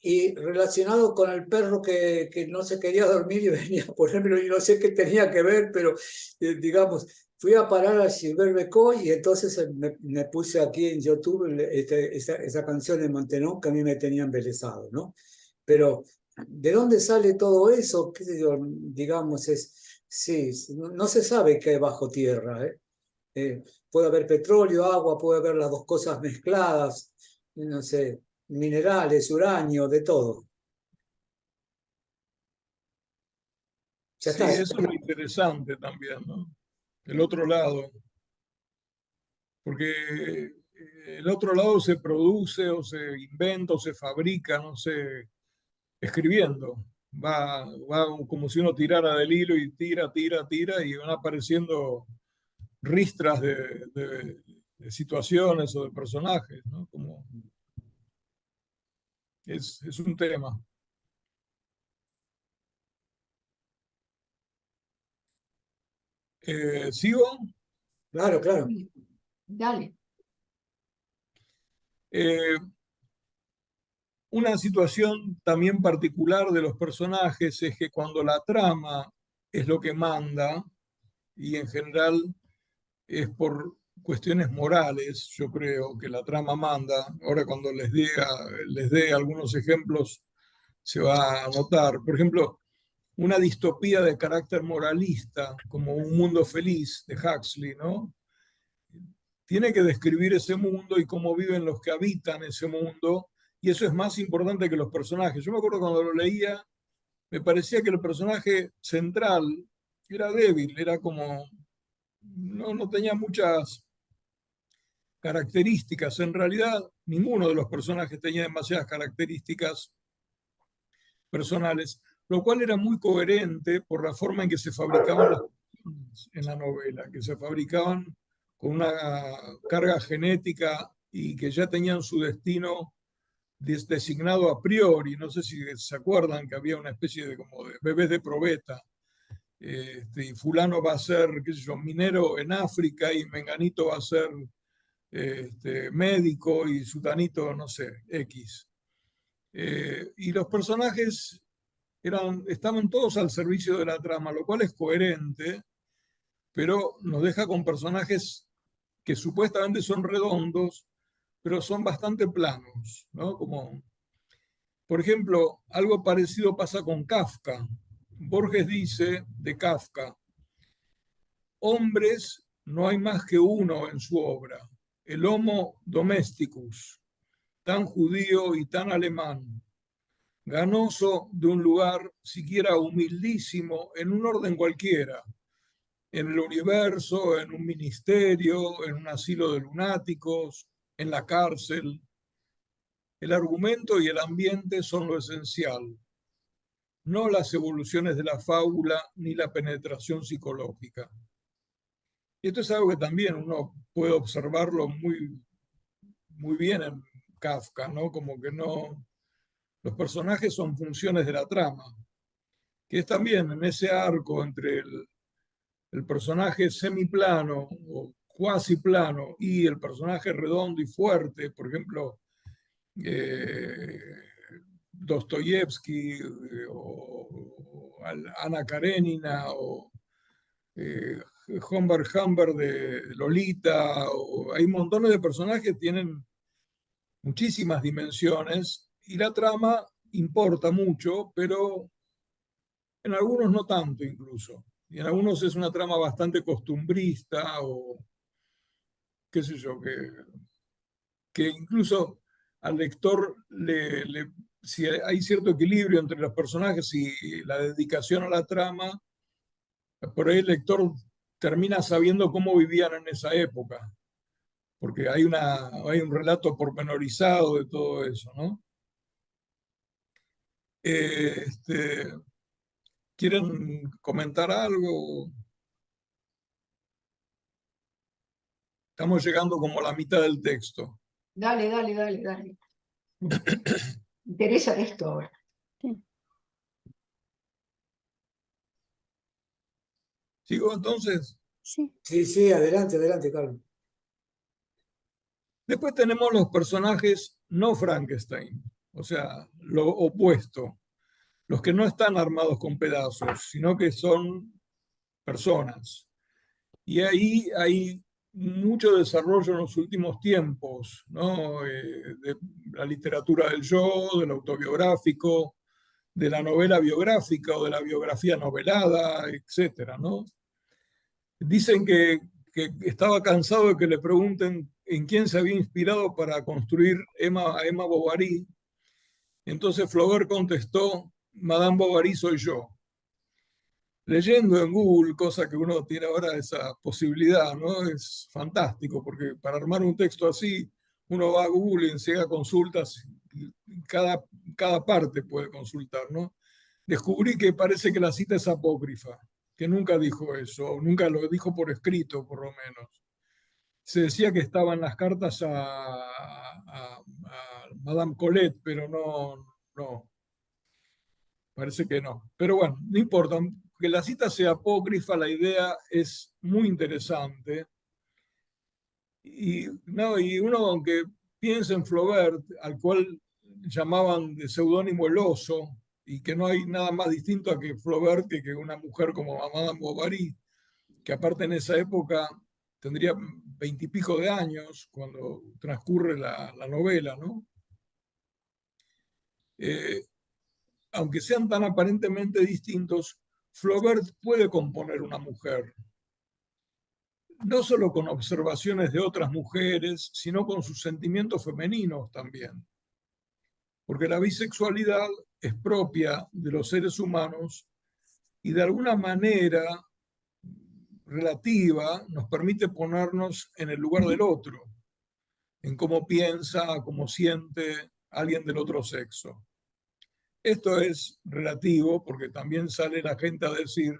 [SPEAKER 2] y relacionado con el perro que no se quería dormir y venía a ponérmelo, y no sé qué tenía que ver, pero digamos, fui a parar a Gilbert Bécaud, y entonces me puse aquí en YouTube esa canción de Mantenón que a mí me tenía embelesado, ¿no? Pero, ¿de dónde sale todo eso? ¿Qué sé yo? Digamos, sí, no se sabe qué hay bajo tierra, ¿eh? Puede haber petróleo, agua, puede haber las dos cosas mezcladas, no sé, minerales, uranio, de todo. Ya
[SPEAKER 4] Sí,
[SPEAKER 2] está.
[SPEAKER 4] eso es lo interesante también, ¿no? El otro lado, porque el otro lado se produce o se inventa o se fabrica, no sé, escribiendo. Va como si uno tirara del hilo y tira, tira, tira y van apareciendo ristras de situaciones o de personajes, ¿no? Como es un tema. ¿Sigo?
[SPEAKER 2] Claro, claro.
[SPEAKER 5] Dale.
[SPEAKER 4] Eh, una situación también particular de los personajes es que cuando la trama es lo que manda, y en general es por cuestiones morales, yo creo que la trama manda. Ahora cuando les dé algunos ejemplos se va a notar. Por ejemplo, una distopía de carácter moralista, como Un Mundo Feliz de Huxley, ¿no? Tiene que describir ese mundo y cómo viven los que habitan ese mundo, y eso es más importante que los personajes. Yo me acuerdo cuando lo leía, me parecía que el personaje central era débil, era como, no tenía muchas características. En realidad, ninguno de los personajes tenía demasiadas características personales, lo cual era muy coherente por la forma en que se fabricaban las personas en la novela, que se fabricaban con una carga genética y que ya tenían su destino designado a priori. No sé si se acuerdan que había una especie de como de bebés de probeta. Y fulano va a ser, qué sé yo, minero en África, y menganito va a ser médico, y sutanito, no sé, X. Y los personajes estaban todos al servicio de la trama, lo cual es coherente, pero nos deja con personajes que supuestamente son redondos, pero son bastante planos, ¿no? Como, por ejemplo, algo parecido pasa con Kafka. Borges dice de Kafka: hombres no hay más que uno en su obra, el Homo domesticus, tan judío y tan alemán, ganoso de un lugar siquiera humildísimo en un orden cualquiera, en el universo, en un ministerio, en un asilo de lunáticos, en la cárcel. El argumento y el ambiente son lo esencial, no las evoluciones de la fábula ni la penetración psicológica. Y esto es algo que también uno puede observarlo muy bien en Kafka, ¿no? Como que no, los personajes son funciones de la trama, que es también en ese arco entre el personaje semiplano o cuasi plano y el personaje redondo y fuerte. Por ejemplo, Dostoyevsky, o Ana Karenina, o Humbert Humbert de Lolita, hay montones de personajes que tienen muchísimas dimensiones, y la trama importa mucho, pero en algunos no tanto incluso. Y en algunos es una trama bastante costumbrista, o qué sé yo, que incluso al lector si hay cierto equilibrio entre los personajes y la dedicación a la trama, por ahí el lector termina sabiendo cómo vivían en esa época, porque hay un relato pormenorizado de todo eso, ¿no? Eh, este, ¿Quieren comentar algo? Estamos llegando como a la mitad del texto.
[SPEAKER 5] Dale. Me interesa esto ahora.
[SPEAKER 4] ¿Sigo entonces?
[SPEAKER 3] Sí.
[SPEAKER 2] Sí, adelante, Carlos.
[SPEAKER 4] Después tenemos los personajes no Frankenstein, o sea, lo opuesto, los que no están armados con pedazos, sino que son personas. Y ahí hay mucho desarrollo en los últimos tiempos, ¿no? De la literatura del yo, del autobiográfico, de la novela biográfica o de la biografía novelada, etcétera, ¿no? Dicen que estaba cansado de que le pregunten en quién se había inspirado para construir a Emma Bovary. Entonces Flaubert contestó, Madame Bovary soy yo. Leyendo en Google, cosa que uno tiene ahora esa posibilidad, ¿no? Es fantástico, porque para armar un texto así, uno va a Google y enseguida consultas, cada parte puede consultar, ¿no? Descubrí que parece que la cita es apócrifa, que nunca dijo eso, nunca lo dijo por escrito, por lo menos. Se decía que estaban las cartas a Madame Colette, pero no, parece que no. Pero bueno, no importa, que la cita sea apócrifa, la idea es muy interesante. Y uno, aunque piensa en Flaubert, al cual llamaban de seudónimo el oso, y que no hay nada más distinto a que Flaubert que una mujer como Madame Bovary, que aparte en esa época tendría 20 y pico de años cuando transcurre la novela, ¿no? Aunque sean tan aparentemente distintos, Flaubert puede componer una mujer, no solo con observaciones de otras mujeres, sino con sus sentimientos femeninos también. Porque la bisexualidad es propia de los seres humanos y de alguna manera relativa nos permite ponernos en el lugar del otro, en cómo piensa, cómo siente alguien del otro sexo. Esto es relativo porque también sale la gente a decir,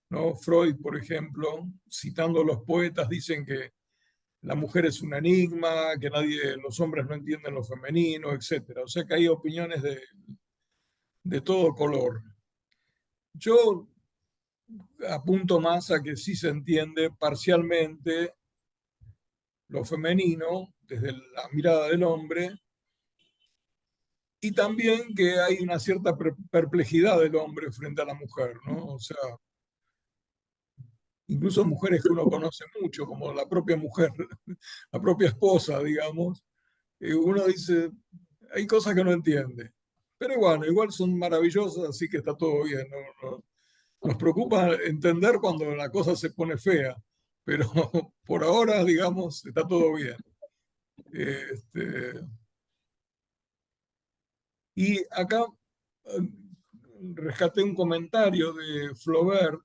[SPEAKER 4] ¿no? Freud, por ejemplo, citando a los poetas, dicen que la mujer es un enigma, que los hombres no entienden lo femenino, etc. O sea que hay opiniones de todo color. Yo apunto más a que sí se entiende parcialmente lo femenino desde la mirada del hombre y también que hay una cierta perplejidad del hombre frente a la mujer, ¿no? O sea, incluso mujeres que uno conoce mucho, como la propia mujer, la propia esposa, digamos, uno dice, hay cosas que no entiende. Pero bueno, igual son maravillosas, así que está todo bien. Nos preocupa entender cuando la cosa se pone fea, pero por ahora, digamos, está todo bien. Y acá rescaté un comentario de Flaubert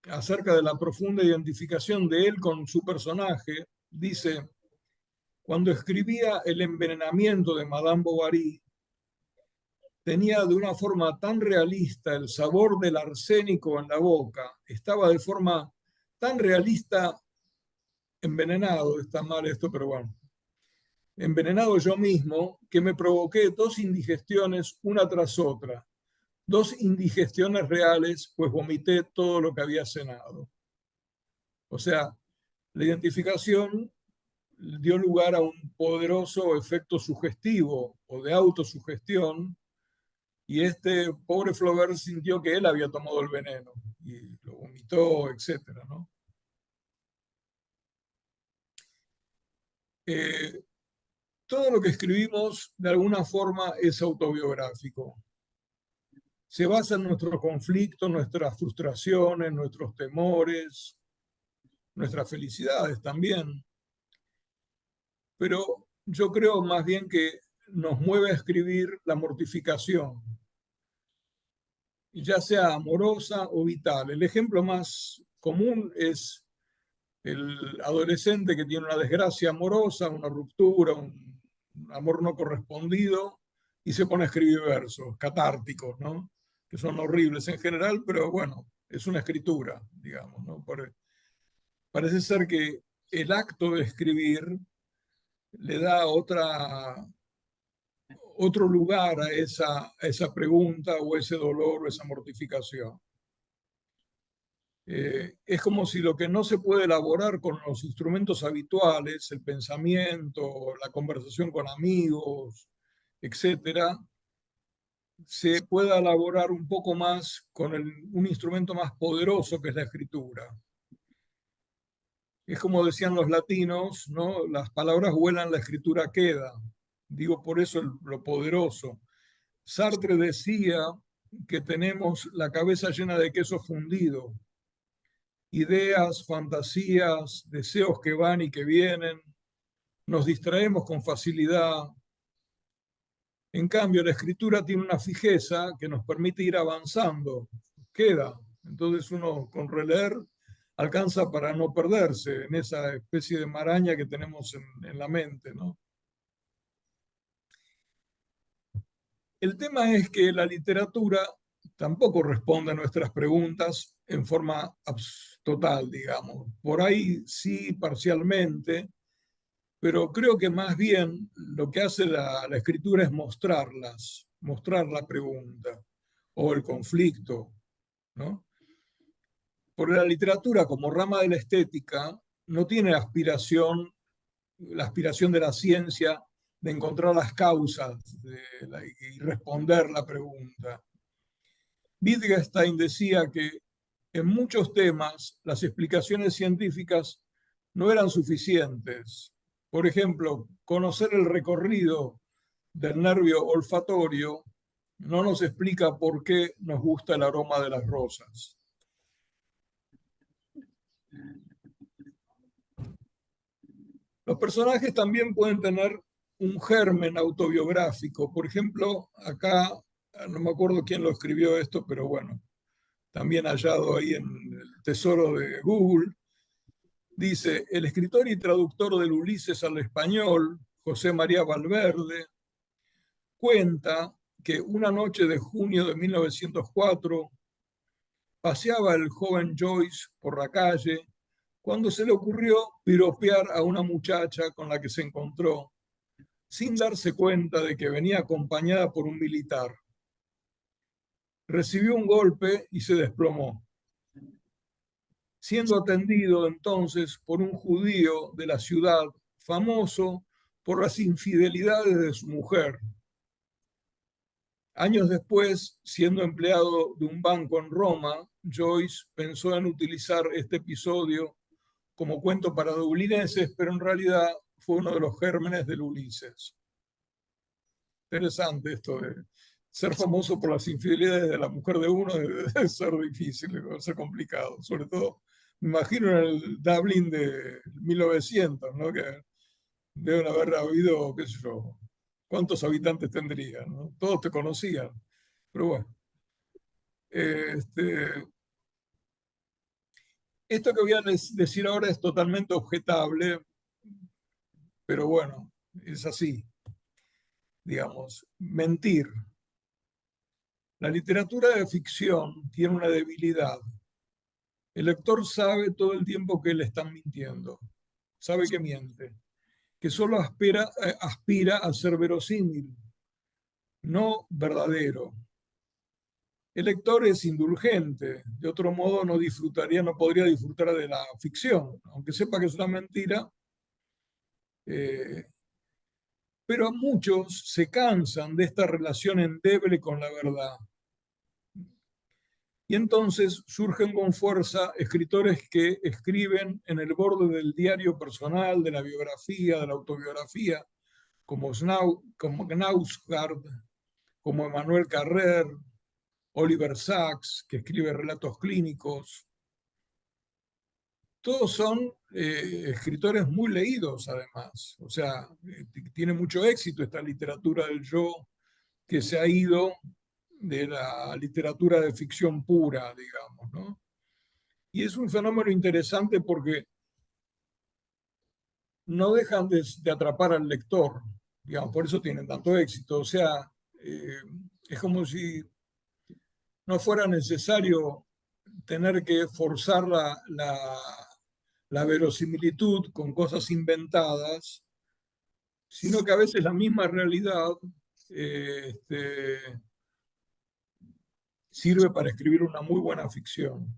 [SPEAKER 4] acerca de la profunda identificación de él con su personaje. Dice, cuando escribía El envenenamiento de Madame Bovary, tenía de una forma tan realista el sabor del arsénico en la boca, estaba de forma tan realista, envenenado, está mal esto, pero bueno, envenenado yo mismo, que me provoqué 2 indigestiones una tras otra, 2 indigestiones reales, pues vomité todo lo que había cenado. O sea, la identificación dio lugar a un poderoso efecto sugestivo o de autosugestión, y este pobre Flaubert sintió que él había tomado el veneno y lo vomitó, etcétera, ¿no? Todo lo que escribimos de alguna forma es autobiográfico. Se basa en nuestros conflictos, nuestras frustraciones, nuestros temores, nuestras felicidades también. Pero yo creo más bien que nos mueve a escribir la mortificación, ya sea amorosa o vital. El ejemplo más común es el adolescente que tiene una desgracia amorosa, una ruptura, un amor no correspondido, y se pone a escribir versos catárticos, ¿no? Que son horribles en general, pero bueno, es una escritura, digamos, ¿no? Parece ser que el acto de escribir le da otro lugar a esa pregunta o ese dolor o esa mortificación. Es como si lo que no se puede elaborar con los instrumentos habituales, el pensamiento, la conversación con amigos, etcétera, se pueda elaborar un poco más con un instrumento más poderoso que es la escritura. Es como decían los latinos, ¿no? Las palabras vuelan, la escritura queda. Digo por eso lo poderoso. Sartre decía que tenemos la cabeza llena de queso fundido, ideas, fantasías, deseos que van y que vienen, nos distraemos con facilidad. En cambio, la escritura tiene una fijeza que nos permite ir avanzando, queda. Entonces uno con releer alcanza para no perderse en esa especie de maraña que tenemos en la mente, ¿no? El tema es que la literatura tampoco responde a nuestras preguntas en forma total, digamos. Por ahí sí, parcialmente, pero creo que más bien lo que hace la escritura es mostrarlas, mostrar la pregunta o el conflicto, ¿no? Porque la literatura, como rama de la estética, no tiene la aspiración de la ciencia de encontrar las causas y responder la pregunta. Wittgenstein decía que en muchos temas las explicaciones científicas no eran suficientes. Por ejemplo, conocer el recorrido del nervio olfatorio no nos explica por qué nos gusta el aroma de las rosas. Los personajes también pueden tener un germen autobiográfico. Por ejemplo, acá, no me acuerdo quién lo escribió esto, pero bueno, también hallado ahí en el tesoro de Google, dice, el escritor y traductor del Ulises al español, José María Valverde, cuenta que una noche de junio de 1904 paseaba el joven Joyce por la calle cuando se le ocurrió piropear a una muchacha con la que se encontró, sin darse cuenta de que venía acompañada por un militar. Recibió un golpe y se desplomó, siendo atendido entonces por un judío de la ciudad, famoso por las infidelidades de su mujer. Años después, siendo empleado de un banco en Roma, Joyce pensó en utilizar este episodio como cuento para dublineses, pero en realidad fue uno de los gérmenes del Ulises. Interesante esto de ser famoso por las infidelidades de la mujer de uno debe ser difícil, debe ser complicado. Sobre todo, me imagino en el Dublín de 1900, ¿no? Que deben haber habido, qué sé yo, cuántos habitantes tendría, ¿no? Todos te conocían. Pero bueno. Esto que voy a decir ahora es totalmente objetable, pero bueno, es así. Digamos, mentir. La literatura de ficción tiene una debilidad. El lector sabe todo el tiempo que le están mintiendo. Sabe que miente. Que solo aspira a ser verosímil, no verdadero. El lector es indulgente. De otro modo no podría disfrutar de la ficción. Aunque sepa que es una mentira, pero muchos se cansan de esta relación endeble con la verdad. Y entonces surgen con fuerza escritores que escriben en el borde del diario personal, de la biografía, de la autobiografía, como Knausgaard, como Emmanuel Carrer, Oliver Sacks, que escribe relatos clínicos. Todos son escritores muy leídos, además. O sea, tiene mucho éxito esta literatura del yo que se ha ido de la literatura de ficción pura, digamos, ¿no? Y es un fenómeno interesante porque no dejan de atrapar al lector, digamos, por eso tienen tanto éxito. O sea, es como si no fuera necesario tener que forzar la verosimilitud con cosas inventadas, sino que a veces la misma realidad sirve para escribir una muy buena ficción.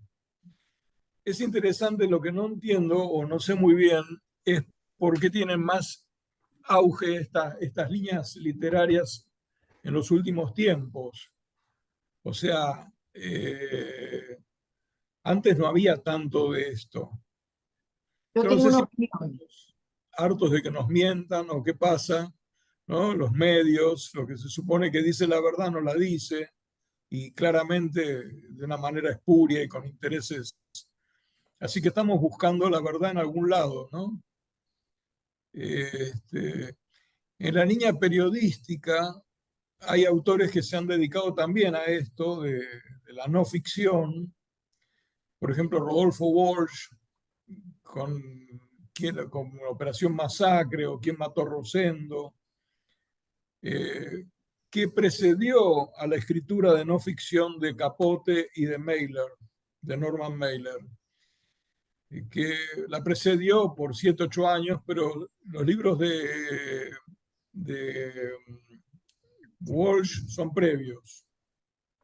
[SPEAKER 4] Es interesante, lo que no entiendo o no sé muy bien es por qué tienen más auge estas líneas literarias en los últimos tiempos. O sea, antes no había tanto de esto.
[SPEAKER 5] Yo
[SPEAKER 4] Yo no
[SPEAKER 5] tengo
[SPEAKER 4] sé si
[SPEAKER 5] una opinión.
[SPEAKER 4] estamos hartos de que nos mientan o qué pasa, ¿no? Los medios, lo que se supone que dice la verdad no la dice, y claramente de una manera espuria y con intereses. Así que estamos buscando la verdad en algún lado, ¿no? En la línea periodística hay autores que se han dedicado también a esto de la no ficción. Por ejemplo, Rodolfo Walsh con Operación Masacre o Quién mató a Rosendo, que precedió a la escritura de no ficción de Capote y de Mailer, de Norman Mailer, que la precedió por 7, 8 años, pero los libros de Walsh son previos.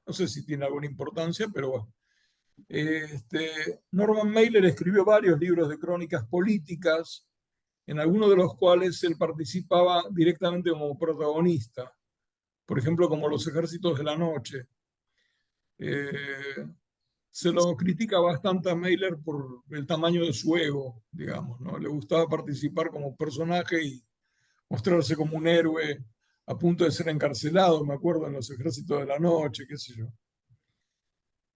[SPEAKER 4] No sé si tiene alguna importancia, pero bueno. Norman Mailer escribió varios libros de crónicas políticas, en algunos de los cuales él participaba directamente como protagonista, por ejemplo, como Los Ejércitos de la Noche. Se lo critica bastante a Mailer por el tamaño de su ego, digamos, ¿no? Le gustaba participar como personaje y mostrarse como un héroe a punto de ser encarcelado, me acuerdo, en Los Ejércitos de la Noche, qué sé yo.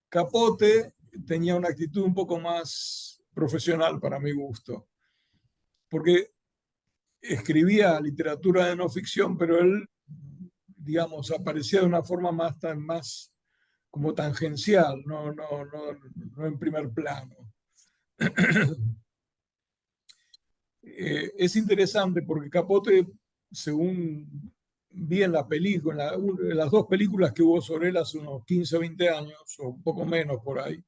[SPEAKER 4] Capote tenía una actitud un poco más profesional para mi gusto, porque escribía literatura de no ficción, pero él, digamos, aparecía de una forma más como tangencial, no en primer plano. Es interesante porque Capote, según vi en la película, en las 2 películas que hubo sobre él hace unos 15 o 20 años, o un poco menos por ahí,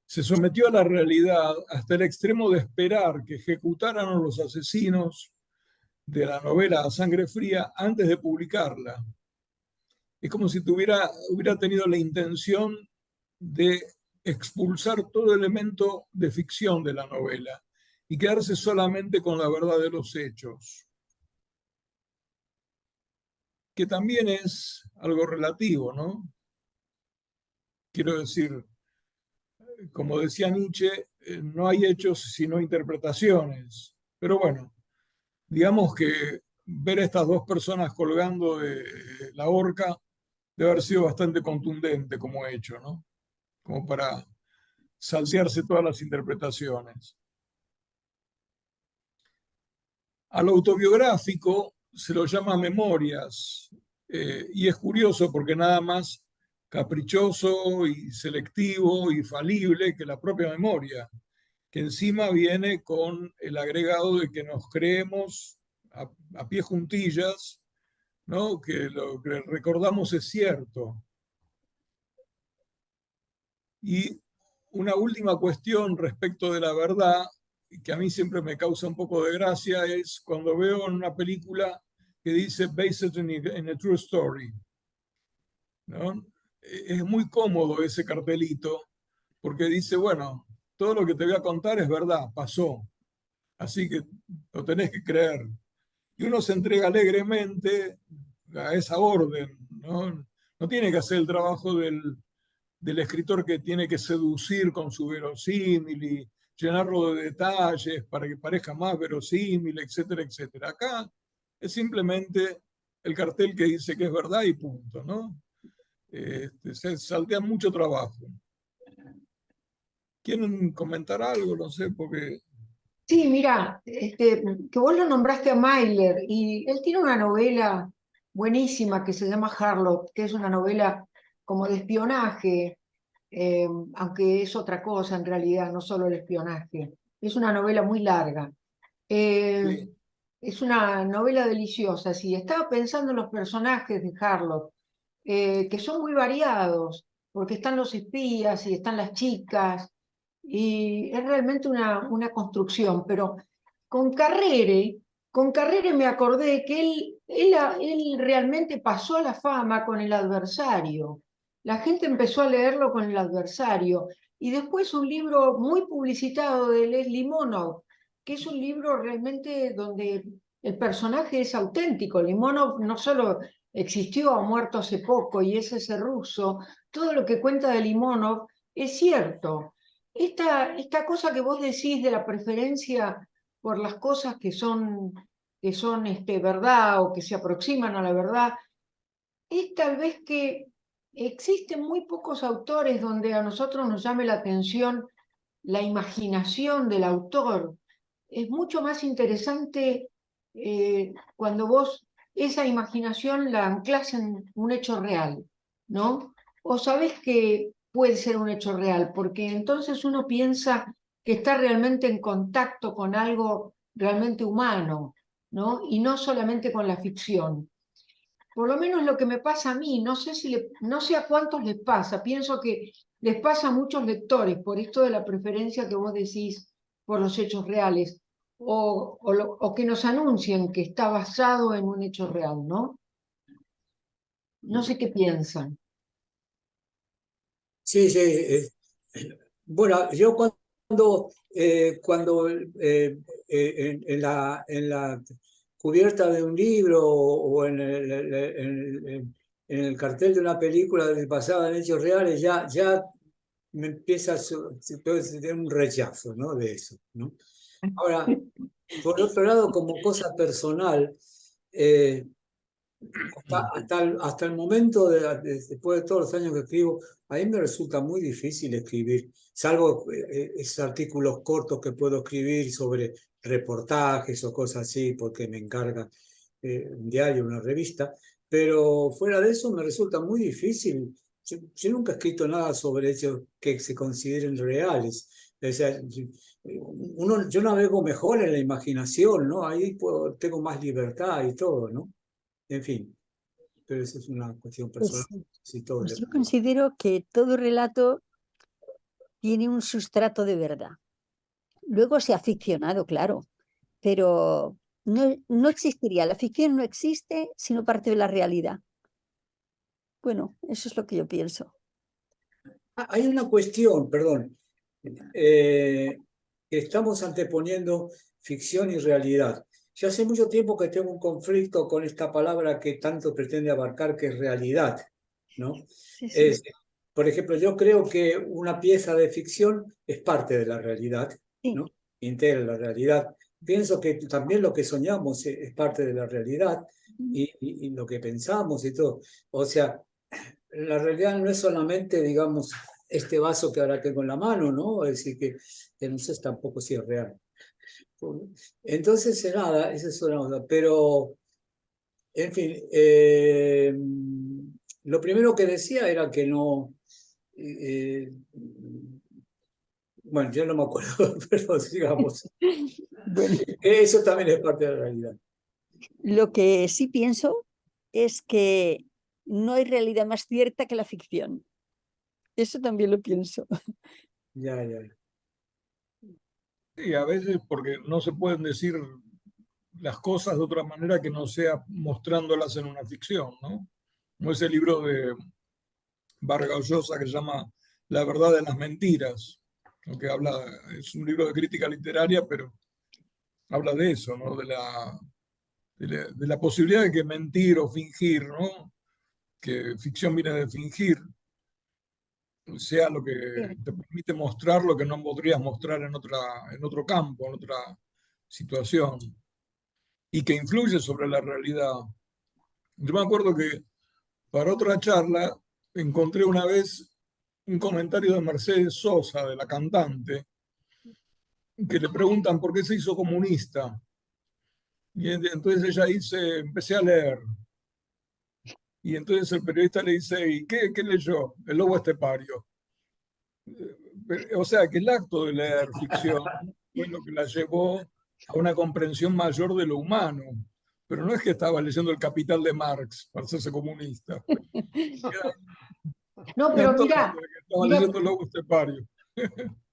[SPEAKER 4] se sometió a la realidad hasta el extremo de esperar que ejecutaran a los asesinos de la novela A Sangre Fría antes de publicarla. Es como si hubiera tenido la intención de expulsar todo elemento de ficción de la novela y quedarse solamente con la verdad de los hechos, que también es algo relativo, ¿no? Quiero decir, como decía Nietzsche, no hay hechos sino interpretaciones. Pero bueno, digamos que ver a estas 2 personas colgando de la horca debe haber sido bastante contundente como hecho, ¿no? Como para saltearse todas las interpretaciones. Al autobiográfico se lo llama memorias, y es curioso porque nada más caprichoso y selectivo y falible que la propia memoria, que encima viene con el agregado de que nos creemos a pie juntillas, ¿no? Que lo que recordamos es cierto. Y una última cuestión respecto de la verdad, que a mí siempre me causa un poco de gracia, es cuando veo en una película que dice "Based in a true story", ¿no? Es muy cómodo ese cartelito, porque dice, bueno, todo lo que te voy a contar es verdad, pasó, así que lo tenés que creer. Y uno se entrega alegremente a esa orden, ¿no? No tiene que hacer el trabajo del escritor que tiene que seducir con su verosímil y llenarlo de detalles para que parezca más verosímil, etcétera, etcétera. Acá es simplemente el cartel que dice que es verdad y punto, ¿no? Se saltea mucho trabajo. ¿Quieren comentar algo? No sé, porque...
[SPEAKER 5] Sí, mira, que vos lo nombraste a Mailer y él tiene una novela buenísima que se llama Harlot, que es una novela como de espionaje, aunque es otra cosa en realidad, no solo el espionaje. Es una novela muy larga. Eh,
[SPEAKER 4] Sí.
[SPEAKER 5] es una novela deliciosa, sí. Estaba pensando en los personajes de Harlot, que son muy variados, porque están los espías y están las chicas, y es realmente una construcción, pero con Carrere me acordé que él realmente pasó a la fama con El adversario. La gente empezó a leerlo con El adversario. Y después un libro muy publicitado de Leslie Monod, que es un libro realmente donde el personaje es auténtico. Limonov no solo existió, ha muerto hace poco y es ese ruso. Todo lo que cuenta de Limonov es cierto. Esta cosa que vos decís de la preferencia por las cosas que son verdad o que se aproximan a la verdad, es tal vez que existen muy pocos autores donde a nosotros nos llame la atención la imaginación del autor. Es mucho más interesante cuando vos esa imaginación la anclás en un hecho real, ¿no? O sabés que puede ser un hecho real, porque entonces uno piensa que está realmente en contacto con algo realmente humano, ¿no? Y no solamente con la ficción. Por lo menos lo que me pasa a mí, no sé a cuántos les pasa, pienso que les pasa a muchos lectores por esto de la preferencia que vos decís por los hechos reales, o que nos anuncien que está basado en un hecho real, ¿no? No sé qué piensan.
[SPEAKER 2] Sí, sí. Bueno, yo cuando en la cubierta de un libro o en el cartel de una película que pasaba en hechos reales, ya me empieza a tener un rechazo, ¿no? De eso, ¿no? Ahora, por otro lado, como cosa personal, eh, hasta el momento, después de todos los años que escribo, a mí me resulta muy difícil escribir, salvo esos artículos cortos que puedo escribir sobre reportajes o cosas así, porque me encarga un diario, una revista, pero fuera de eso me resulta muy difícil. Yo nunca he escrito nada sobre hechos que se consideren reales. O sea, yo navego mejor en la imaginación, ¿no? Ahí tengo más libertad y todo, ¿no? En fin, pero eso es una cuestión personal.
[SPEAKER 3] Pues,
[SPEAKER 2] Si todo
[SPEAKER 3] pues yo considero que todo relato tiene un sustrato de verdad. Luego se ha ficcionado, claro, pero no existiría. La ficción no existe si no parte de la realidad. Bueno, eso es lo que yo pienso.
[SPEAKER 2] Hay una cuestión, perdón, que estamos anteponiendo ficción y realidad. Ya hace mucho tiempo que tengo un conflicto con esta palabra que tanto pretende abarcar, que es realidad, ¿no?
[SPEAKER 3] Sí, sí.
[SPEAKER 2] Por ejemplo, yo creo que una pieza de ficción es parte de la realidad,
[SPEAKER 3] Sí.
[SPEAKER 2] ¿no? Integra la realidad. Pienso que también lo que soñamos es parte de la realidad y lo que pensamos y todo. O sea, la realidad no es solamente, digamos, este vaso que ahora tengo en la mano, ¿no? Es decir, que no sé tampoco si es real. Entonces, nada, esa es una cosa. Pero, en fin, lo primero que decía era que no... bueno, yo no me acuerdo, pero digamos,
[SPEAKER 3] Bueno,
[SPEAKER 2] eso también es parte de la realidad.
[SPEAKER 3] lo que sí pienso es que no hay realidad más cierta que la ficción. Eso también lo pienso.
[SPEAKER 2] Ya, ya.
[SPEAKER 4] Sí, a veces porque no se pueden decir las cosas de otra manera que no sea mostrándolas en una ficción, ¿no? Como ese libro de Vargas Llosa que se llama La verdad de las mentiras, ¿no? Que habla, es un libro de crítica literaria, pero habla de eso, ¿no? De la posibilidad de que mentir o fingir, ¿no? Que ficción viene de fingir, sea lo que te permite mostrar lo que no podrías mostrar en otro campo, en otra situación, y que influye sobre la realidad. Yo me acuerdo que para otra charla encontré una vez un comentario de Mercedes Sosa, de la cantante, que le preguntan por qué se hizo comunista. Y entonces ella dice, empecé a leer. Y entonces el periodista le dice, ¿y qué leyó? El lobo estepario. O sea, que el acto de leer ficción fue lo que la llevó a una comprensión mayor de lo humano. Pero no es que estaba leyendo El Capital de Marx para hacerse comunista.
[SPEAKER 5] No, pero
[SPEAKER 4] Entonces,
[SPEAKER 5] mira,
[SPEAKER 4] que estaba leyendo El lobo estepario.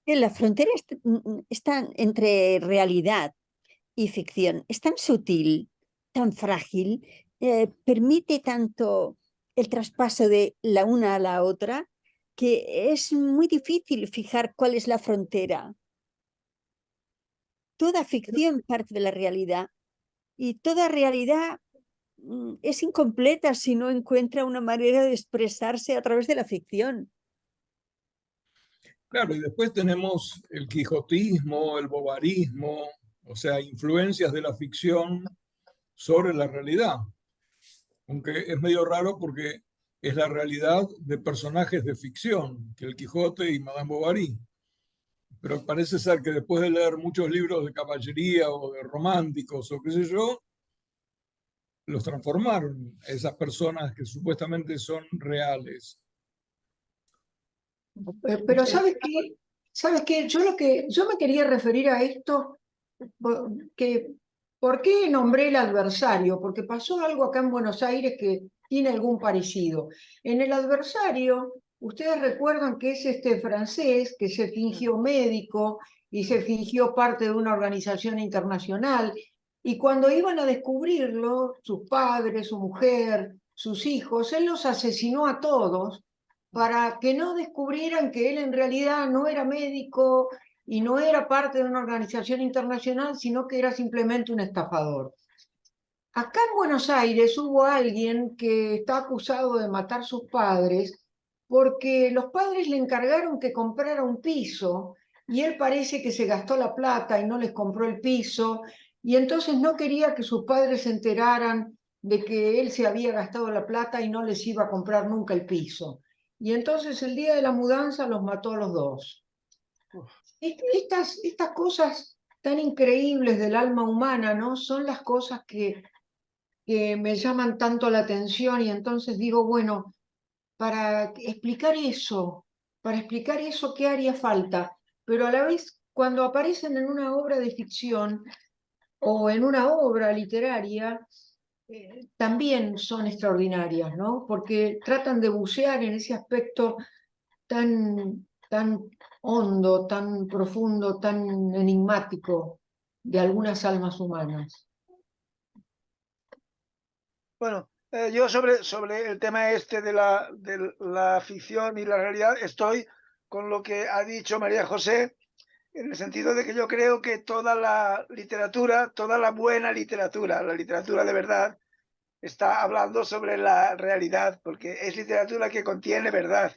[SPEAKER 3] La frontera está entre realidad y ficción. Es tan sutil, tan frágil, permite tanto el traspaso de la una a la otra, que es muy difícil fijar cuál es la frontera. Toda ficción parte de la realidad y toda realidad es incompleta si no encuentra una manera de expresarse a través de la ficción.
[SPEAKER 4] Claro, y después tenemos el quijotismo, el bovarismo, o sea, influencias de la ficción sobre la realidad. Aunque es medio raro porque es la realidad de personajes de ficción, que el Quijote y Madame Bovary. Pero parece ser que después de leer muchos libros de caballería o de románticos o qué sé yo, los transformaron a esas personas que supuestamente son reales.
[SPEAKER 5] Pero ¿sabes qué? ¿Sabes qué? Yo me quería referir a esto, ¿por qué nombré El Adversario? Porque pasó algo acá en Buenos Aires que tiene algún parecido. En El Adversario, ustedes recuerdan que es este francés que se fingió médico y se fingió parte de una organización internacional, y cuando iban a descubrirlo, sus padres, su mujer, sus hijos, él los asesinó a todos para que no descubrieran que él en realidad no era médico y no era parte de una organización internacional, sino que era simplemente un estafador. Acá en Buenos Aires hubo alguien que está acusado de matar a sus padres porque los padres le encargaron que comprara un piso y él parece que se gastó la plata y no les compró el piso, y entonces no quería que sus padres se enteraran de que él se había gastado la plata y no les iba a comprar nunca el piso. Y entonces el día de la mudanza los mató a los dos. Estas cosas tan increíbles del alma humana, ¿no? Son las cosas que me llaman tanto la atención, y entonces digo, bueno, para explicar eso, ¿qué haría falta? Pero a la vez, cuando aparecen en una obra de ficción o en una obra literaria, también son extraordinarias, ¿no? Porque tratan de bucear en ese aspecto tan hondo, tan profundo, tan enigmático de algunas almas humanas.
[SPEAKER 1] Bueno, yo sobre el tema este de la ficción y la realidad estoy con lo que ha dicho María José, en el sentido de que yo creo que toda la literatura, toda la buena literatura, la literatura de verdad, está hablando sobre la realidad, porque es literatura que contiene verdad.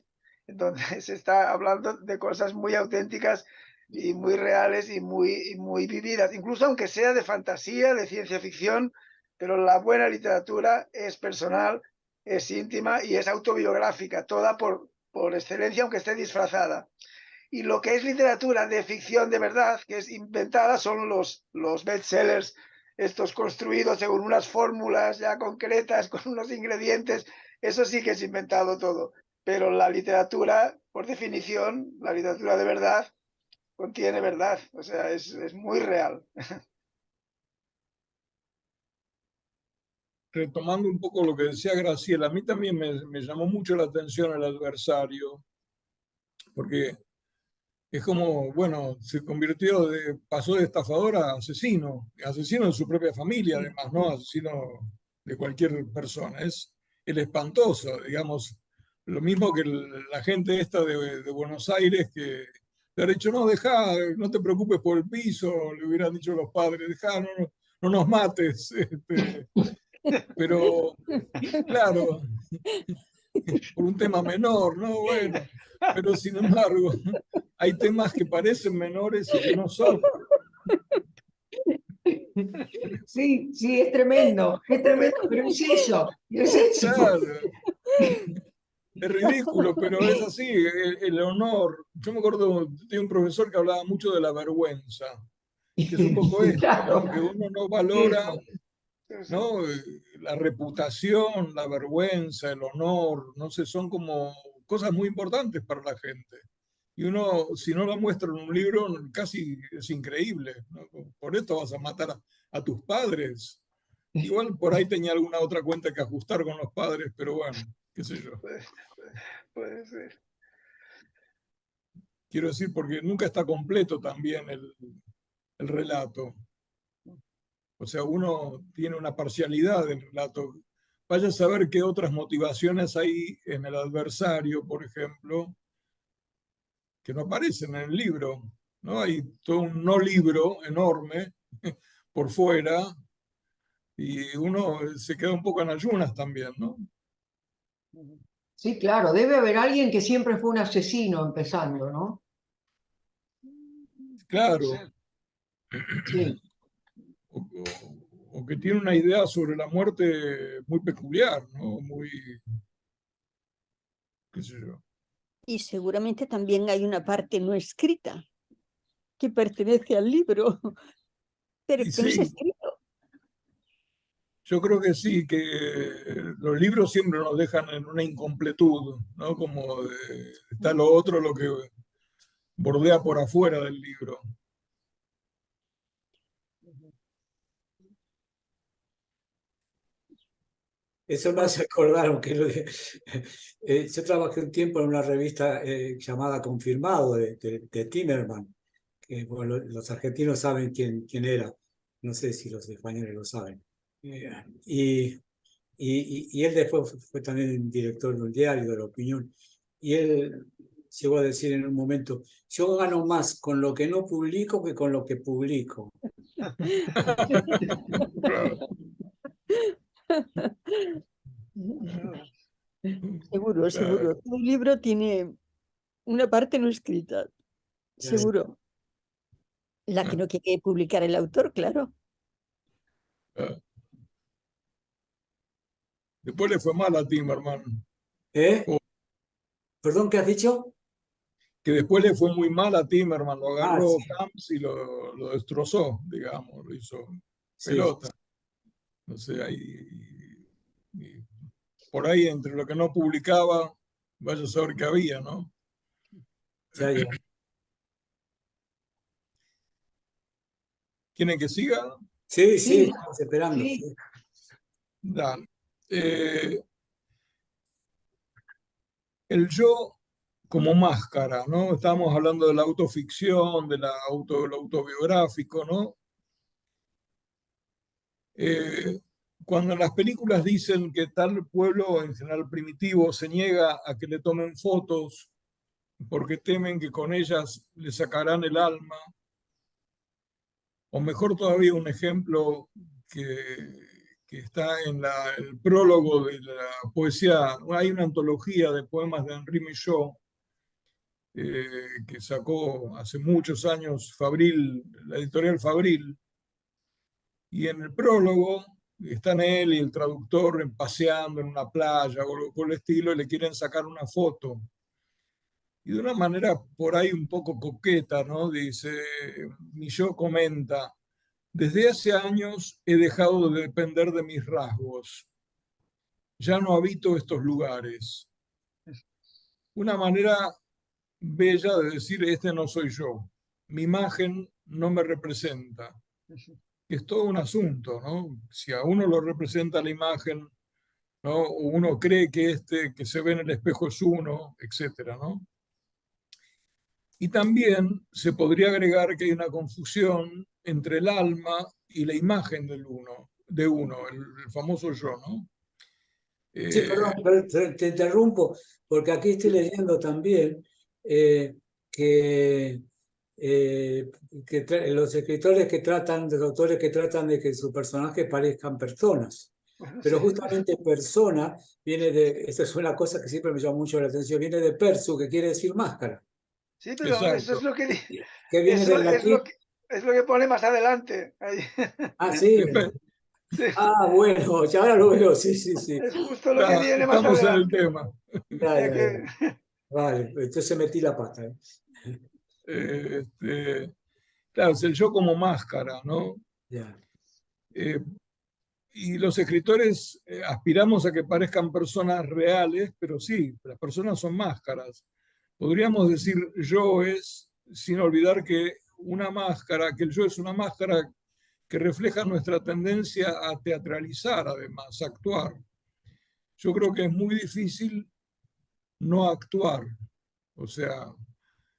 [SPEAKER 1] Entonces está hablando de cosas muy auténticas y muy reales y muy vividas, incluso aunque sea de fantasía, de ciencia ficción, pero la buena literatura es personal, es íntima y es autobiográfica, toda por excelencia, aunque esté disfrazada. Y lo que es literatura de ficción de verdad, que es inventada, son los bestsellers, estos construidos según unas fórmulas ya concretas, con unos ingredientes. Eso sí que es inventado todo. Pero la literatura, por definición, la literatura de verdad, contiene verdad. O sea, es muy real.
[SPEAKER 4] Retomando un poco lo que decía Graciela, a mí también me llamó mucho la atención El Adversario, porque es como, bueno, pasó de estafador a asesino de su propia familia, además, ¿no? Asesino de cualquier persona. Es el espantoso, digamos, lo mismo que la gente esta de Buenos Aires que le ha dicho, no, dejá, no te preocupes por el piso, le hubieran dicho los padres, dejá, no nos mates. Pero, claro, por un tema menor, ¿no? Bueno, pero sin embargo, hay temas que parecen menores y que no son.
[SPEAKER 5] Sí, sí, es tremendo, pero es eso, es eso.
[SPEAKER 4] Claro, es ridículo, pero es así, el honor. Yo me acuerdo de un profesor que hablaba mucho de la vergüenza, que es un poco esto,
[SPEAKER 5] Claro,
[SPEAKER 4] ¿no? Que uno no valora,
[SPEAKER 5] eso.
[SPEAKER 4] ¿no? La reputación, la vergüenza, el honor, no sé, son como cosas muy importantes para la gente. Y uno, si no lo muestra en un libro, casi es increíble, ¿no? Por esto vas a matar a tus padres. Igual por ahí tenía alguna otra cuenta que ajustar con los padres, pero bueno, qué sé yo.
[SPEAKER 1] Puede ser.
[SPEAKER 4] Quiero decir, porque nunca está completo también el relato. O sea, uno tiene una parcialidad del relato. Vaya a saber qué otras motivaciones hay en el adversario, por ejemplo, que no aparecen en el libro, ¿no? Hay todo un no libro enorme por fuera y uno se queda un poco en ayunas también, ¿no?
[SPEAKER 5] Sí, claro, debe haber alguien que siempre fue un asesino empezando, ¿no?
[SPEAKER 4] Claro.
[SPEAKER 5] Sí.
[SPEAKER 4] O que tiene una idea sobre la muerte muy peculiar, ¿no? Muy, qué sé yo.
[SPEAKER 3] Y seguramente también hay una parte no escrita que pertenece al libro, pero
[SPEAKER 4] Y
[SPEAKER 3] que no está
[SPEAKER 4] sí,
[SPEAKER 3] escrito.
[SPEAKER 4] yo creo que sí, que los libros siempre nos dejan en una incompletud, ¿no? Como está lo otro, lo que bordea por afuera del libro.
[SPEAKER 2] Eso me hace acordar, yo trabajé un tiempo en una revista llamada Confirmado de Timerman, que bueno, los argentinos saben quién era, no sé si los españoles lo saben. Y él después fue también director de un diario de La Opinión, y él llegó a decir en un momento, yo gano más con lo que no publico que con lo que publico.
[SPEAKER 4] Claro.
[SPEAKER 3] Seguro, seguro.
[SPEAKER 4] Claro.
[SPEAKER 3] Todo libro tiene una parte no escrita, seguro. La que no quiere publicar el autor, claro.
[SPEAKER 4] Después le fue mal a Timerman,
[SPEAKER 2] ¿Eh? ¿Perdón, qué has dicho?
[SPEAKER 4] que después le fue muy mal a Timerman, lo
[SPEAKER 2] Ah,
[SPEAKER 4] agarró
[SPEAKER 2] sí,
[SPEAKER 4] Camps y lo destrozó, digamos, lo hizo
[SPEAKER 2] sí,
[SPEAKER 4] pelota. No sé, por ahí entre lo que no publicaba, vaya a saber qué había, ¿no?
[SPEAKER 2] ya.
[SPEAKER 4] ¿Quieren que siga?
[SPEAKER 2] Sí,
[SPEAKER 5] Sí,
[SPEAKER 2] estamos esperando.
[SPEAKER 5] sí.
[SPEAKER 2] Sí.
[SPEAKER 4] Dale. El yo como máscara, ¿no? Estamos hablando de la autoficción, de lo autobiográfico, ¿no? Cuando en las películas dicen que tal pueblo, en general primitivo, se niega a que le tomen fotos porque temen que con ellas le sacarán el alma, o mejor todavía un ejemplo que está en el prólogo de la poesía, hay una antología de poemas de Henri Michaud, que sacó hace muchos años Fabril, la editorial Fabril, y en el prólogo están él y el traductor paseando en una playa o algo por el estilo y le quieren sacar una foto. Y de una manera por ahí un poco coqueta, ¿no? Dice, Michaud comenta, desde hace años he dejado de depender de mis rasgos. Ya no habito estos lugares. Una manera bella de decir, este no soy yo. Mi imagen no me representa. Es todo un asunto, ¿no? Si a uno lo representa la imagen, ¿no? O uno cree que este que se ve en el espejo es uno, etcétera, ¿no? Y también se podría agregar que hay una confusión entre el alma y la imagen de uno, el famoso yo, ¿no?
[SPEAKER 2] Sí, perdón, te interrumpo, porque aquí estoy leyendo también eh, que, los escritores los autores que tratan de que sus personajes parezcan personas. Pero
[SPEAKER 1] Sí,
[SPEAKER 2] justamente persona viene esta es una cosa que siempre me llama mucho la atención, viene de persu, que quiere decir máscara,
[SPEAKER 1] sí, pero eso es
[SPEAKER 4] Exacto.
[SPEAKER 1] lo que
[SPEAKER 2] que viene
[SPEAKER 1] eso
[SPEAKER 2] del latín.
[SPEAKER 1] es lo que pone más adelante. Ahí.
[SPEAKER 2] Ah, sí.
[SPEAKER 1] Sí,
[SPEAKER 2] Ah, bueno, ya ahora lo veo, sí, sí, sí.
[SPEAKER 1] es justo lo que viene más
[SPEAKER 4] Estamos en el
[SPEAKER 1] adelante.
[SPEAKER 4] tema.
[SPEAKER 1] Que-
[SPEAKER 2] Vale, entonces metí la pata.
[SPEAKER 4] Claro, es el yo como máscara, ¿no?
[SPEAKER 2] Ya.
[SPEAKER 4] Eh, y los escritores aspiramos a que parezcan personas reales, pero sí, las personas son máscaras. Podríamos decir yo es, sin olvidar que una máscara, que el yo es una máscara que refleja nuestra tendencia a teatralizar, además, a actuar. Yo creo que es muy difícil no actuar. O sea,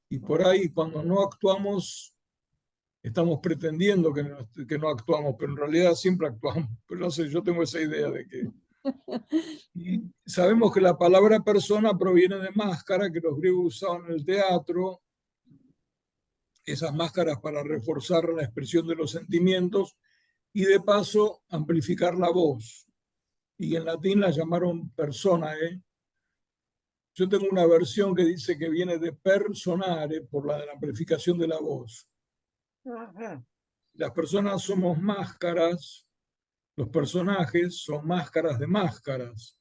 [SPEAKER 4] Y por ahí, cuando no actuamos, estamos pretendiendo que no actuamos, pero en realidad siempre actuamos. Pero no sé, yo tengo esa idea de que... Y sabemos que la palabra persona proviene de máscara, que los griegos usaban en el teatro, esas máscaras para reforzar la expresión de los sentimientos y de paso amplificar la voz. Y en latín la llamaron personae. Yo tengo una versión que dice que viene de personare, por la de la amplificación de la voz.
[SPEAKER 1] Ajá.
[SPEAKER 4] Las personas somos máscaras, los personajes son máscaras de máscaras.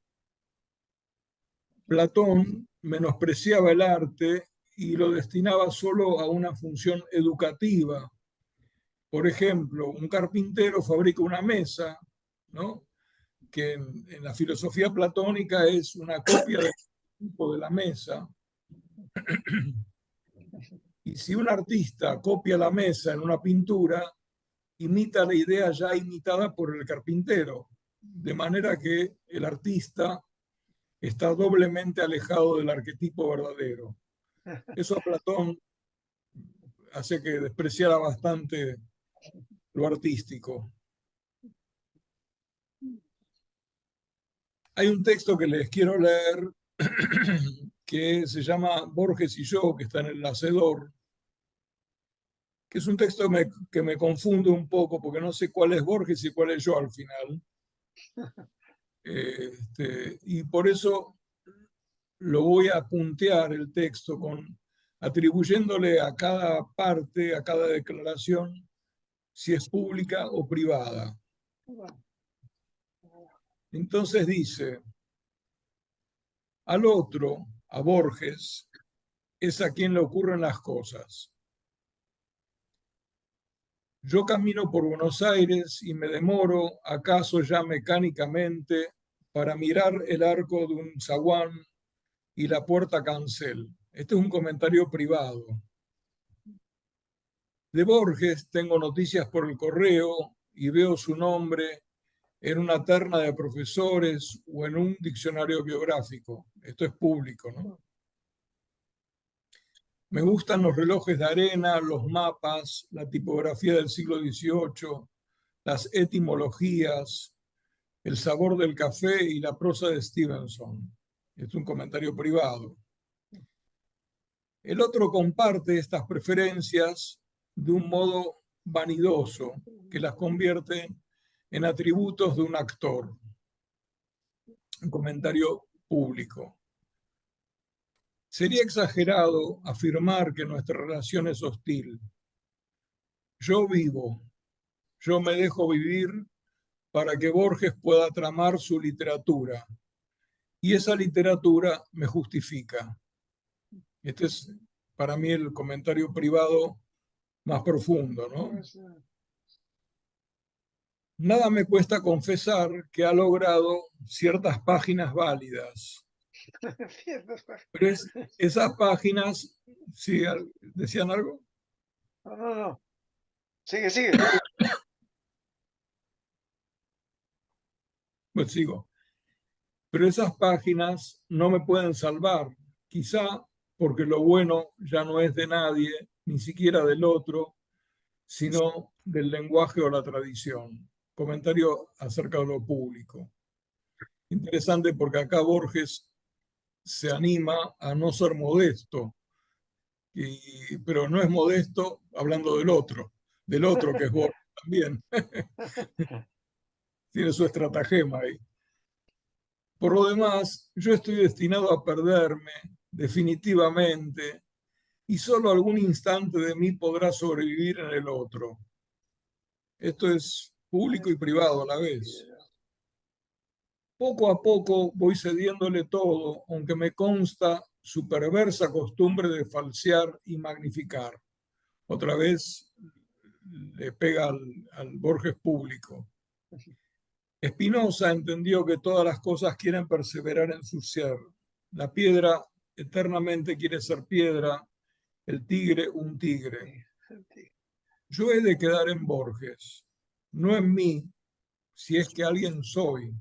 [SPEAKER 4] Platón menospreciaba el arte y lo destinaba solo a una función educativa. Por ejemplo, un carpintero fabrica una mesa, ¿no? Que en la filosofía platónica es una copia del tipo de la mesa. Y si un artista copia la mesa en una pintura, imita la idea ya imitada por el carpintero, de manera que el artista está doblemente alejado del arquetipo verdadero. Eso a Platón hace que despreciara bastante lo artístico. Hay un texto que les quiero leer que se llama Borges y yo, que está en el Hacedor, que es un texto que me confunde un poco porque no sé cuál es Borges y cuál es yo al final. Y por eso lo voy a puntear el texto atribuyéndole a cada parte, a cada declaración, si es pública o privada. Entonces dice, al otro, a Borges, es a quien le ocurren las cosas. Yo camino por Buenos Aires y me demoro, acaso ya mecánicamente, para mirar el arco de un zaguán y la puerta cancel. Este es un comentario privado. De Borges tengo noticias por el correo y veo su nombre en una terna de profesores o en un diccionario biográfico. Esto es público, ¿no? Me gustan los relojes de arena, los mapas, la tipografía del siglo XVIII, las etimologías, el sabor del café y la prosa de Stevenson. Es un comentario privado. El otro comparte estas preferencias de un modo vanidoso que las convierte en atributos de un actor. Un comentario público. Sería exagerado afirmar que nuestra relación es hostil. Yo vivo, yo me dejo vivir para que Borges pueda tramar su literatura. Y esa literatura me justifica. Este es para mí el comentario privado más profundo, ¿no? Nada me cuesta confesar que ha logrado ciertas páginas válidas. Pero esas páginas, ¿sí, decían algo?
[SPEAKER 1] No. Sigue.
[SPEAKER 4] Pues sigo. Pero esas páginas no me pueden salvar, quizá porque lo bueno ya no es de nadie, ni siquiera del otro, sino del lenguaje o la tradición. Comentario acerca de lo público. Interesante porque acá Borges se anima a no ser modesto, pero no es modesto hablando del otro que es Borges también. Tiene su estratagema ahí. Por lo demás, yo estoy destinado a perderme definitivamente y solo algún instante de mí podrá sobrevivir en el otro. Esto es público y privado a la vez. Poco a poco voy cediéndole todo, aunque me consta su perversa costumbre de falsear y magnificar. Otra vez le pega al Borges público. Spinoza entendió que todas las cosas quieren perseverar en su ser. La piedra eternamente quiere ser piedra, el tigre un tigre. Yo he de quedar en Borges, no en mí, si es que alguien soy,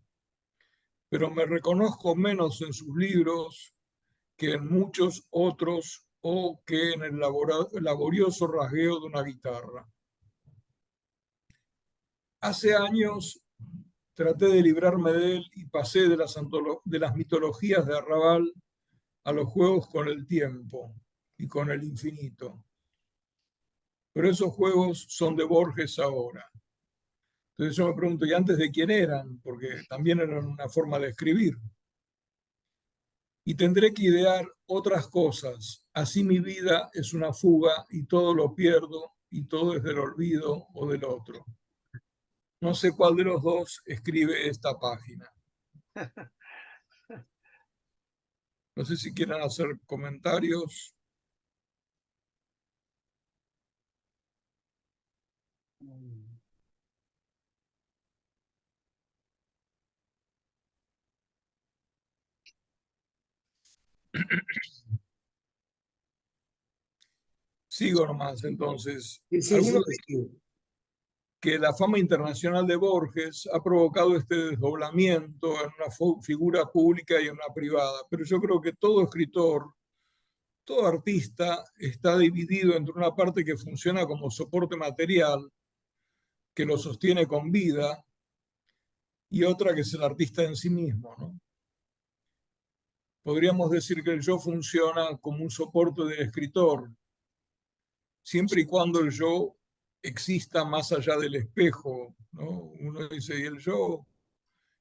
[SPEAKER 4] pero me reconozco menos en sus libros que en muchos otros o que en el laborioso rasgueo de una guitarra. Hace años traté de librarme de él y pasé de las mitologías de Arrabal a los juegos con el tiempo y con el infinito. Pero esos juegos son de Borges ahora. Entonces yo me pregunto, ¿y antes de quién eran? Porque también eran una forma de escribir. Y tendré que idear otras cosas. Así mi vida es una fuga y todo lo pierdo y todo es del olvido o del otro. No sé cuál de los dos escribe esta página. No sé si quieren hacer comentarios. Sigo nomás, entonces.
[SPEAKER 2] Sí, sí,
[SPEAKER 4] Algunos
[SPEAKER 2] sí, sí.
[SPEAKER 4] que la fama internacional de Borges ha provocado este desdoblamiento en una figura pública y en una privada, pero yo creo que todo escritor, todo artista está dividido entre una parte que funciona como soporte material, que lo sostiene con vida, y otra que es el artista en sí mismo, ¿no? Podríamos decir que el yo funciona como un soporte del escritor, siempre y cuando el yo exista más allá del espejo, ¿no? Uno dice, ¿y el yo?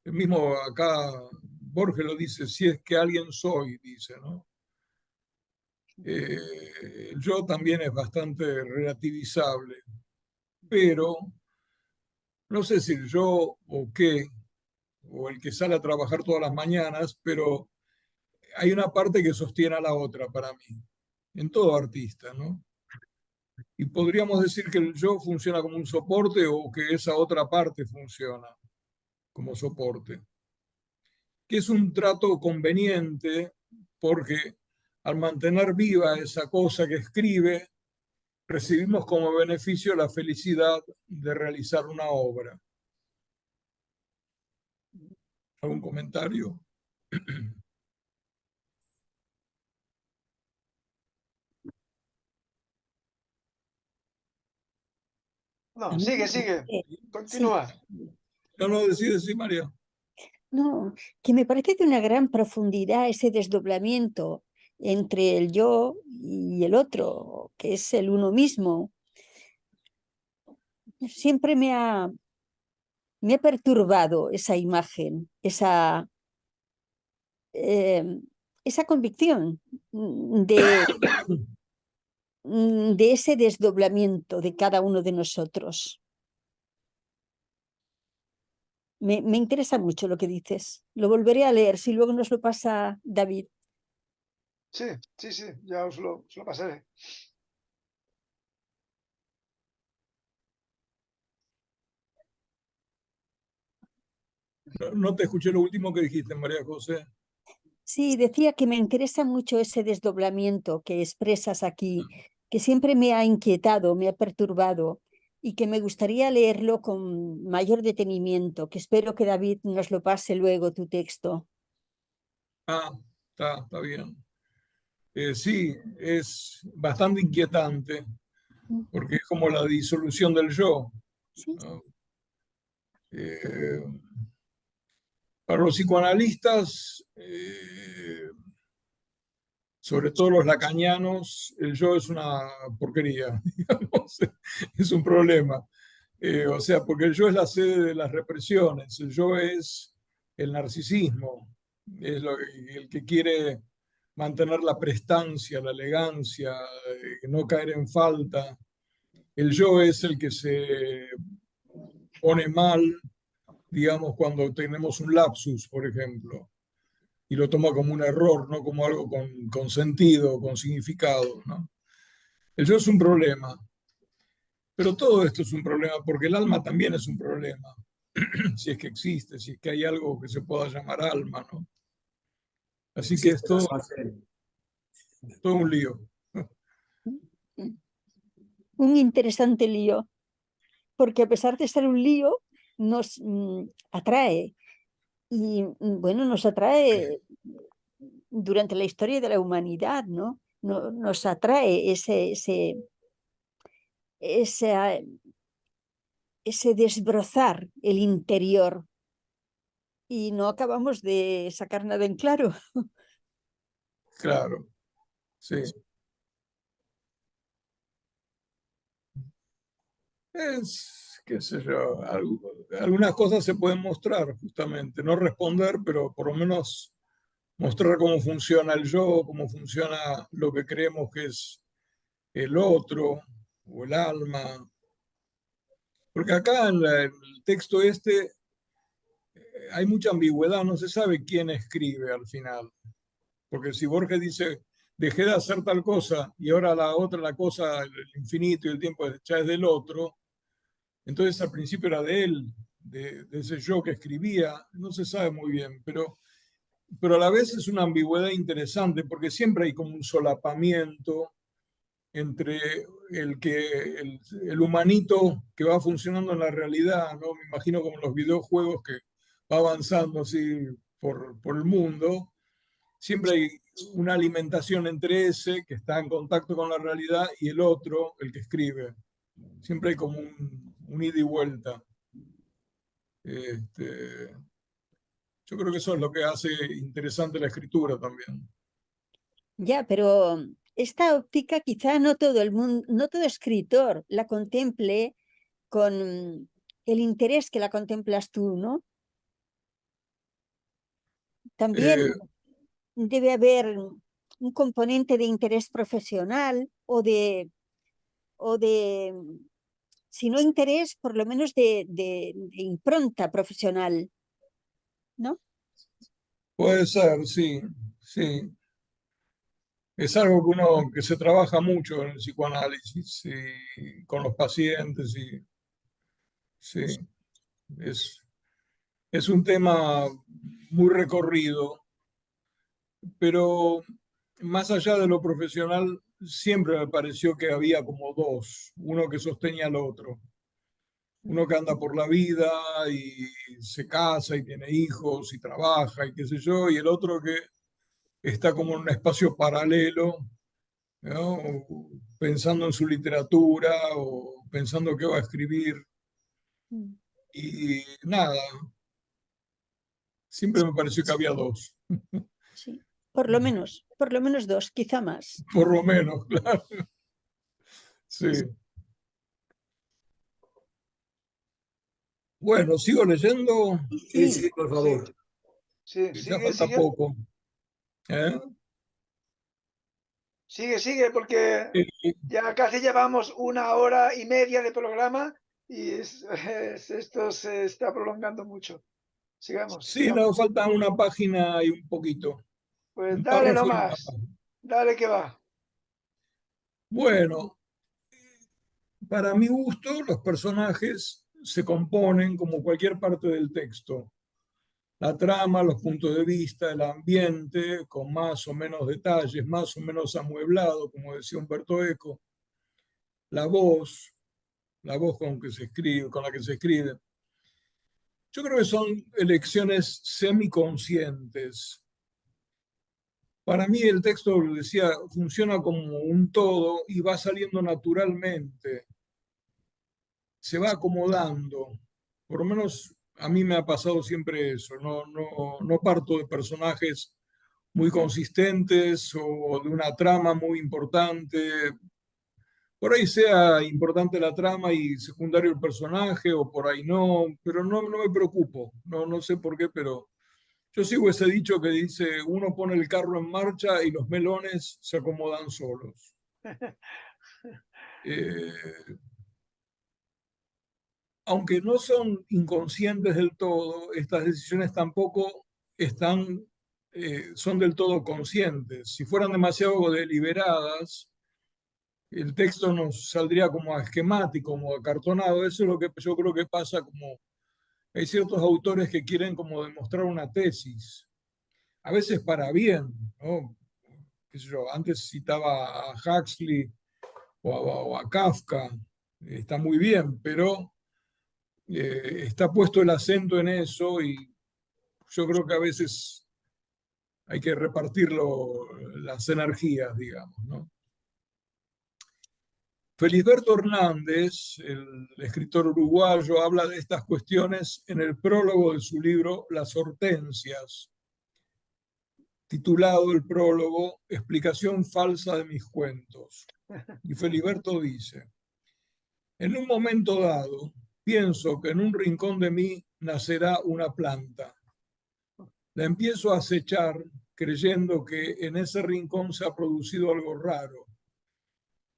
[SPEAKER 4] El mismo acá Borges lo dice, si es que alguien soy, dice, ¿no? El yo también es bastante relativizable, pero no sé si el yo o qué, o el que sale a trabajar todas las mañanas, pero hay una parte que sostiene a la otra para mí, en todo artista, ¿no? Y podríamos decir que el yo funciona como un soporte o que esa otra parte funciona como soporte, que es un trato conveniente porque al mantener viva esa cosa que escribe, recibimos como beneficio la felicidad de realizar una obra. ¿Algún comentario?
[SPEAKER 1] No, sigue, sigue.
[SPEAKER 3] Sí,
[SPEAKER 1] Continúa.
[SPEAKER 4] No, no, decide, sí, María.
[SPEAKER 3] no, que me parece de una gran profundidad ese desdoblamiento entre el yo y el otro, que es el uno mismo. Siempre me ha perturbado esa imagen, eh, esa convicción de ese desdoblamiento de cada uno de nosotros. Me interesa mucho lo que dices. Lo volveré a leer si luego nos lo pasa David.
[SPEAKER 1] Sí, sí, sí, ya os lo pasaré.
[SPEAKER 4] No, no te escuché lo último que dijiste, María José.
[SPEAKER 3] Sí, decía que me interesa mucho ese desdoblamiento que expresas aquí, que siempre me ha inquietado, me ha perturbado y que me gustaría leerlo con mayor detenimiento, que espero que David nos lo pase luego tu texto.
[SPEAKER 4] Ah, está bien. Sí, es bastante inquietante porque es como la disolución del yo,
[SPEAKER 3] Sí,
[SPEAKER 4] ¿no? Para los psicoanalistas, sobre todo los lacanianos, el yo es una porquería, digamos, es un problema. O sea, porque el yo es la sede de las represiones, el yo es el narcisismo, es el que quiere mantener la prestancia, la elegancia, no caer en falta. El yo es el que se pone mal, digamos, cuando tenemos un lapsus, por ejemplo, y lo toma como un error, no como algo con sentido, con significado, ¿no? El yo es un problema, pero todo esto es un problema porque el alma también es un problema, si es que existe, si es que hay algo que se pueda llamar alma, ¿no? Así que es todo un lío.
[SPEAKER 3] un interesante lío, porque a pesar de ser un lío, nos atrae. Y bueno, nos atrae durante la historia de la humanidad, ¿no? nos atrae ese desbrozar el interior y no acabamos de sacar nada en claro.
[SPEAKER 4] Claro, sí. Qué sé yo, algunas cosas se pueden mostrar justamente, no responder, pero por lo menos mostrar cómo funciona el yo, cómo funciona lo que creemos que es el otro o el alma. Porque acá en el texto este hay mucha ambigüedad, no se sabe quién escribe al final. Porque si Borges dice, dejé de hacer tal cosa y ahora la otra, la cosa, el infinito y el tiempo ya es del otro, entonces al principio era de él, de ese yo que escribía, no se sabe muy bien, pero a la vez es una ambigüedad interesante porque siempre hay como un solapamiento entre el humanito que va funcionando en la realidad, ¿no? Me imagino como los videojuegos que va avanzando así por el mundo, siempre hay una alimentación entre ese que está en contacto con la realidad y el otro, el que escribe. Siempre hay como un ida y vuelta. Yo creo que eso es lo que hace interesante la escritura también.
[SPEAKER 3] Ya, pero esta óptica quizá no todo el mundo, no todo escritor la contemple con el interés que la contemplas tú, ¿no? También
[SPEAKER 4] Eh,
[SPEAKER 3] debe haber un componente de interés profesional o de, si no interés, por lo menos de impronta profesional, ¿no?
[SPEAKER 4] Puede ser, sí, sí. Es algo que se trabaja mucho en el psicoanálisis y con los pacientes y sí, es un tema muy recorrido, pero más allá de lo profesional, siempre me pareció que había como dos, uno que sostenía al otro. Uno que anda por la vida y se casa y tiene hijos y trabaja y qué sé yo, y el otro que está como en un espacio paralelo, ¿no? Pensando en su literatura o pensando qué va a escribir. Y nada, siempre me pareció que había dos,
[SPEAKER 3] Sí, por lo menos dos, quizá más.
[SPEAKER 4] por lo menos, claro. Sí. Bueno, sigo leyendo,
[SPEAKER 2] Sí,
[SPEAKER 3] Sí,
[SPEAKER 2] sí, por
[SPEAKER 1] Sí,
[SPEAKER 2] favor.
[SPEAKER 1] sí,
[SPEAKER 4] que ya
[SPEAKER 1] sigue,
[SPEAKER 4] falta
[SPEAKER 1] sigue,
[SPEAKER 4] poco. ¿Eh?
[SPEAKER 1] sigue, porque
[SPEAKER 4] Eh,
[SPEAKER 1] ya casi llevamos 1 hora y media de programa y esto se está prolongando mucho. Sigamos,
[SPEAKER 4] Sí, nos
[SPEAKER 1] sigamos.
[SPEAKER 4] falta una página y un poquito,
[SPEAKER 1] Pues
[SPEAKER 4] un
[SPEAKER 1] dale
[SPEAKER 4] párrafo y una
[SPEAKER 1] nomás,
[SPEAKER 4] página.
[SPEAKER 1] dale que va.
[SPEAKER 4] Bueno, para mi gusto, los personajes se componen como cualquier parte del texto. La trama, los puntos de vista, el ambiente, con más o menos detalles, más o menos amueblado, como decía Humberto Eco, la voz, con la que se escribe. Yo creo que son elecciones semiconscientes. Para mí el texto, lo decía, funciona como un todo y va saliendo naturalmente, se va acomodando. Por lo menos a mí me ha pasado siempre eso. No parto de personajes muy consistentes o de una trama muy importante. Por ahí sea importante la trama y secundario el personaje, o por ahí no, pero no me preocupo. No sé por qué, pero yo sigo ese dicho que dice, uno pone el carro en marcha y los melones se acomodan solos. Eh, Aunque no son inconscientes del todo, estas decisiones tampoco son del todo conscientes. Si fueran demasiado deliberadas, el texto nos saldría como esquemático, como acartonado. Eso es lo que yo creo que pasa, como hay ciertos autores que quieren como demostrar una tesis, a veces para bien, ¿no? Qué sé yo, antes citaba a Huxley o a Kafka, está muy bien, pero está puesto el acento en eso y yo creo que a veces hay que las energías, digamos, ¿no? Felisberto Hernández, el escritor uruguayo, habla de estas cuestiones en el prólogo de su libro Las Hortensias, titulado el prólogo Explicación falsa de mis cuentos. Y Felisberto dice: en un momento dado, pienso que en un rincón de mí nacerá una planta. La empiezo a acechar creyendo que en ese rincón se ha producido algo raro,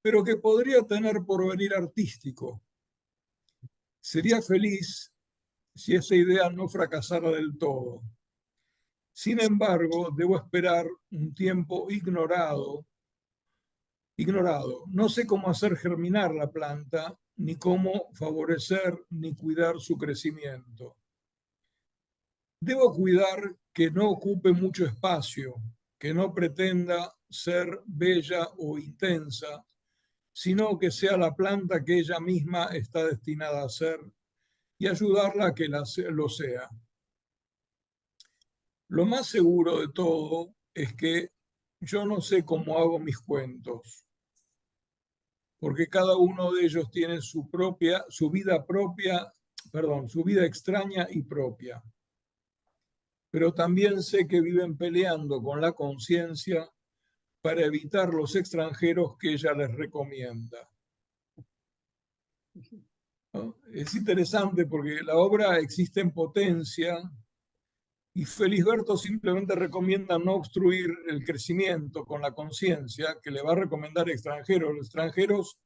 [SPEAKER 4] pero que podría tener porvenir artístico. Sería feliz si esa idea no fracasara del todo. Sin embargo, debo esperar un tiempo ignorado. No sé cómo hacer germinar la planta, ni cómo favorecer ni cuidar su crecimiento. Debo cuidar que no ocupe mucho espacio, que no pretenda ser bella o intensa, sino que sea la planta que ella misma está destinada a ser y ayudarla a que lo sea. Lo más seguro de todo es que yo no sé cómo hago mis cuentos, porque cada uno de ellos tiene su vida extraña y propia. Pero también sé que viven peleando con la conciencia para evitar los extranjeros que ella les recomienda. ¿No? Es interesante porque la obra existe en potencia y Felisberto simplemente recomienda no obstruir el crecimiento con la conciencia, que le va a recomendar extranjeros. Los extranjeros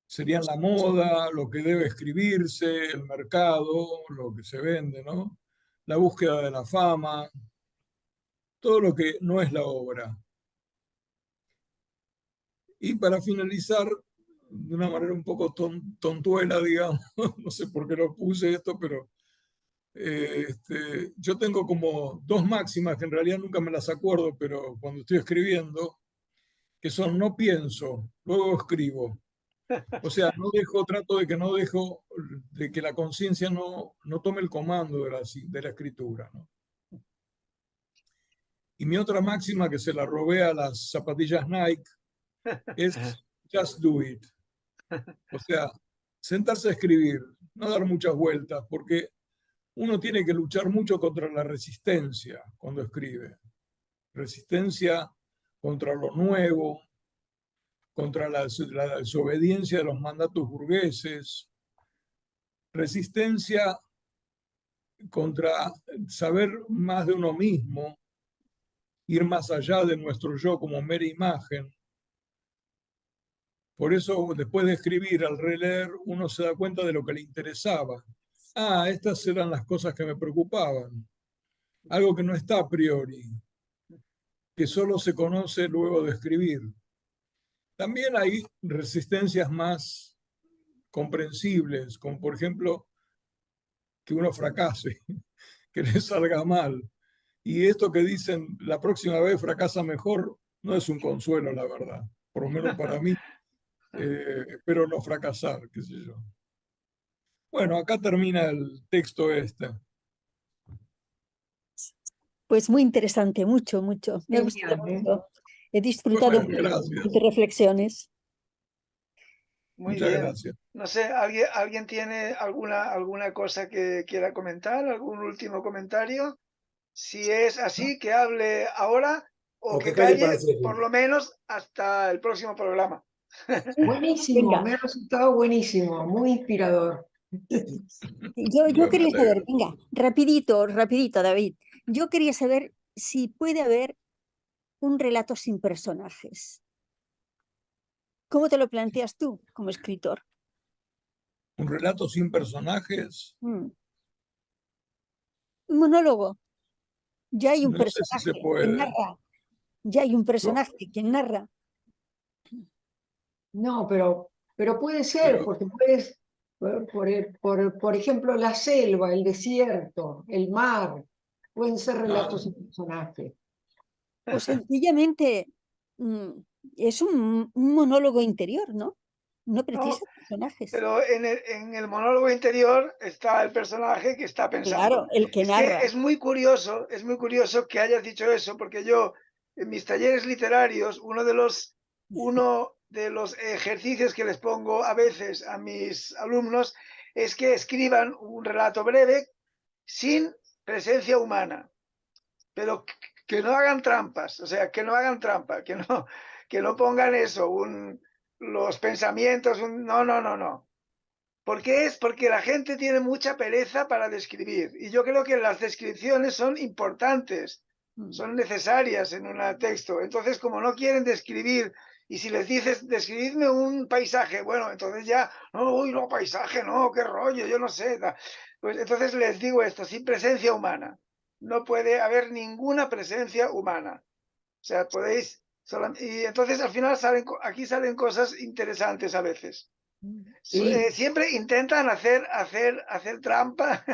[SPEAKER 4] serían la moda, lo que debe escribirse, el mercado, lo que se vende, ¿no? La búsqueda de la fama, todo lo que no es la obra. Y para finalizar, de una manera un poco tontuela, digamos, no sé por qué lo puse esto, pero yo tengo como dos máximas que en realidad nunca me las acuerdo, pero cuando estoy escribiendo, que son: no pienso, luego escribo. O sea, trato de que no dejo, de que la conciencia no tome el comando de la escritura, ¿no? Y mi otra máxima, que se la robé a las zapatillas Nike, es just do it. O sea, sentarse a escribir, no dar muchas vueltas, porque uno tiene que luchar mucho contra la resistencia cuando escribe. Resistencia contra lo nuevo, contra la desobediencia de los mandatos burgueses, resistencia contra saber más de uno mismo, ir más allá de nuestro yo como mera imagen. Por eso, después de escribir, al releer, uno se da cuenta de lo que le interesaba. Ah, estas eran las cosas que me preocupaban. Algo que no está a priori, que solo se conoce luego de escribir. También hay resistencias más comprensibles, como por ejemplo que uno fracase, que le salga mal. Y esto que dicen, la próxima vez fracasa mejor, no es un consuelo, la verdad. Por lo menos para mí. Espero no fracasar, qué sé yo. Bueno, acá termina el texto este.
[SPEAKER 3] Pues muy interesante, mucho, mucho. Me ha gustado
[SPEAKER 5] Genial, ¿eh?
[SPEAKER 3] mucho. He disfrutado
[SPEAKER 4] Bueno, gracias.
[SPEAKER 3] de reflexiones.
[SPEAKER 1] Muy
[SPEAKER 4] Muchas
[SPEAKER 1] bien.
[SPEAKER 4] gracias.
[SPEAKER 1] No sé, ¿alguien tiene alguna cosa que quiera comentar? ¿Algún último comentario? Si es así, que hable ahora o que
[SPEAKER 2] calle para
[SPEAKER 1] calle
[SPEAKER 2] siempre.
[SPEAKER 1] por lo menos hasta el próximo programa.
[SPEAKER 5] Buenísimo,
[SPEAKER 3] Venga.
[SPEAKER 5] me ha resultado buenísimo, muy inspirador.
[SPEAKER 3] Yo
[SPEAKER 4] Bueno, me
[SPEAKER 3] quería saber,
[SPEAKER 4] alegro.
[SPEAKER 3] venga, rapidito, David. Yo quería saber si puede haber un relato sin personajes. ¿Cómo te lo planteas tú como escritor?
[SPEAKER 4] Un relato sin personajes,
[SPEAKER 3] Un monólogo. Ya hay un
[SPEAKER 4] no sé si se
[SPEAKER 3] personaje que
[SPEAKER 4] puede.
[SPEAKER 3] narra. Ya hay un personaje que narra.
[SPEAKER 5] No, pero puede ser,
[SPEAKER 4] Pero,
[SPEAKER 5] porque puedes, por ejemplo, la selva, el desierto, el mar, pueden ser relatos y personajes.
[SPEAKER 3] O sencillamente es un monólogo interior, ¿no? No precisa personajes.
[SPEAKER 1] Pero en el monólogo interior está el personaje que está pensando.
[SPEAKER 3] Claro, el que
[SPEAKER 1] Es
[SPEAKER 3] narra.
[SPEAKER 1] que es muy curioso que hayas dicho eso, porque yo, en mis talleres literarios, uno de los ejercicios que les pongo a veces a mis alumnos es que escriban un relato breve sin presencia humana, pero que no hagan trampas, o sea, que no hagan trampa, que no pongan eso, los pensamientos, no. ¿Por qué es? Porque la gente tiene mucha pereza para describir. Y yo creo que las descripciones son importantes, son necesarias en un texto. Entonces, como no quieren describir, y si les dices, describidme un paisaje, bueno, entonces ya, no, uy, no, paisaje, no, qué rollo, yo no sé. Pues entonces les digo esto, sin presencia humana. No puede haber ninguna presencia humana. O sea, podéis... Y entonces al final aquí salen cosas interesantes a veces.
[SPEAKER 5] Sí,
[SPEAKER 1] Siempre intentan hacer trampa,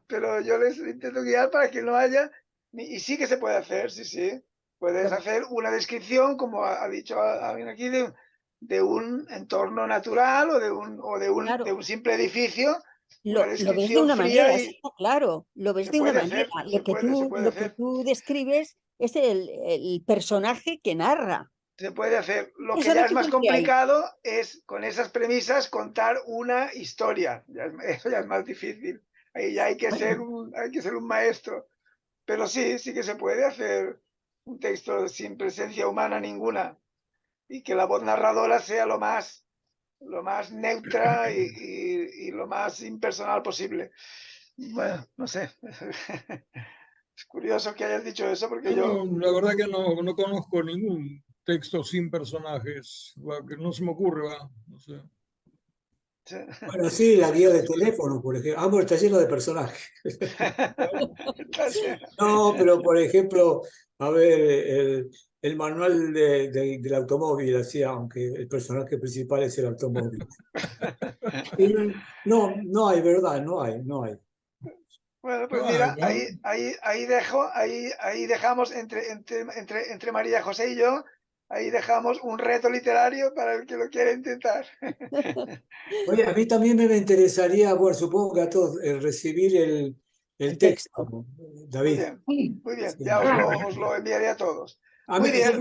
[SPEAKER 1] pero yo les intento guiar para que no haya, y sí que se puede hacer, sí. Puedes hacer una descripción, como ha dicho alguien aquí, de un entorno natural
[SPEAKER 3] Claro,
[SPEAKER 1] de un simple edificio, una
[SPEAKER 3] lo ves de
[SPEAKER 1] descripción
[SPEAKER 3] una manera,
[SPEAKER 1] fría
[SPEAKER 3] eso
[SPEAKER 1] y
[SPEAKER 3] está claro, lo ves
[SPEAKER 1] se
[SPEAKER 3] de una
[SPEAKER 1] puede
[SPEAKER 3] manera.
[SPEAKER 1] hacer, se puede
[SPEAKER 3] Lo que
[SPEAKER 1] hacer.
[SPEAKER 3] tú describes es el personaje que narra.
[SPEAKER 1] Se puede hacer. Lo
[SPEAKER 3] Es
[SPEAKER 1] que ya es
[SPEAKER 3] solamente
[SPEAKER 1] más
[SPEAKER 3] el que hay.
[SPEAKER 1] complicado es, con esas premisas, contar una historia. Eso ya es más difícil. Ahí ya hay que ser un maestro. Pero sí que se puede hacer un texto sin presencia humana ninguna. Y que la voz narradora sea lo más neutra y lo más impersonal posible. Bueno, no sé. Es curioso que hayas dicho eso, porque yo...
[SPEAKER 4] No, la verdad que no conozco ningún texto sin personajes, va, que no se me ocurre, va, no sé.
[SPEAKER 2] Bueno, sí, la guía de teléfono, por ejemplo. Ah, bueno, está lleno de personajes. No, pero por ejemplo, a ver, el manual del automóvil, así, aunque el personaje principal es el automóvil. Y no hay, ¿verdad? No hay.
[SPEAKER 1] Bueno, pues
[SPEAKER 4] No hay,
[SPEAKER 1] mira,
[SPEAKER 4] ¿no?
[SPEAKER 1] ahí dejamos entre María José y yo, ahí dejamos un reto literario para el que lo quiera intentar.
[SPEAKER 2] Oye, a mí también me interesaría, bueno, supongo que a todos, recibir el
[SPEAKER 3] El texto.
[SPEAKER 2] texto,
[SPEAKER 1] Muy
[SPEAKER 2] David.
[SPEAKER 1] bien,
[SPEAKER 5] sí.
[SPEAKER 1] muy bien,
[SPEAKER 2] Sí.
[SPEAKER 1] ya os lo enviaré a todos.
[SPEAKER 2] A mí,
[SPEAKER 1] Muy bien,
[SPEAKER 2] yo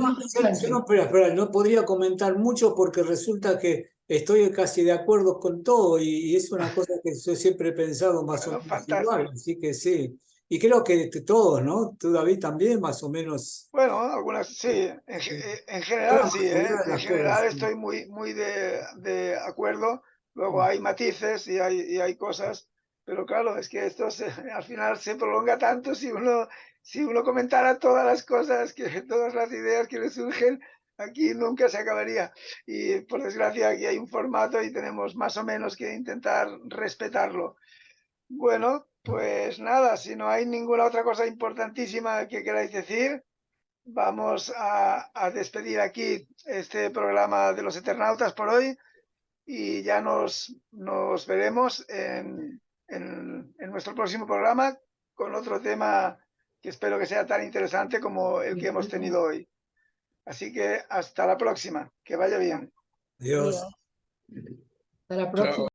[SPEAKER 2] no, espera, no podría comentar mucho porque resulta que estoy casi de acuerdo con todo y es una cosa que yo siempre he pensado más o
[SPEAKER 1] bueno,
[SPEAKER 2] menos igual,
[SPEAKER 1] fantástico.
[SPEAKER 2] así que sí. Y creo que todos, ¿no? Tú, David, también más o menos.
[SPEAKER 1] Bueno, algunas sí,
[SPEAKER 2] Sí.
[SPEAKER 1] en
[SPEAKER 2] Yo
[SPEAKER 1] general
[SPEAKER 2] la
[SPEAKER 1] sí,
[SPEAKER 2] mayoría de
[SPEAKER 1] en
[SPEAKER 2] las cosas.
[SPEAKER 1] general
[SPEAKER 2] Sí.
[SPEAKER 1] estoy muy de acuerdo. Luego hay matices y hay cosas, pero claro, es que al final se prolonga tanto si uno comentara todas las cosas, todas las ideas que le surgen, aquí nunca se acabaría. Y por desgracia aquí hay un formato y tenemos más o menos que intentar respetarlo. Bueno, pues nada, si no hay ninguna otra cosa importantísima que queráis decir, vamos a despedir aquí este programa de los Eternautas por hoy y ya nos veremos en nuestro próximo programa con otro tema que espero que sea tan interesante como el que hemos tenido hoy. Así que hasta la próxima, que vaya bien.
[SPEAKER 2] Adiós.
[SPEAKER 3] Adiós.
[SPEAKER 5] Hasta la
[SPEAKER 4] Chao.
[SPEAKER 5] próxima.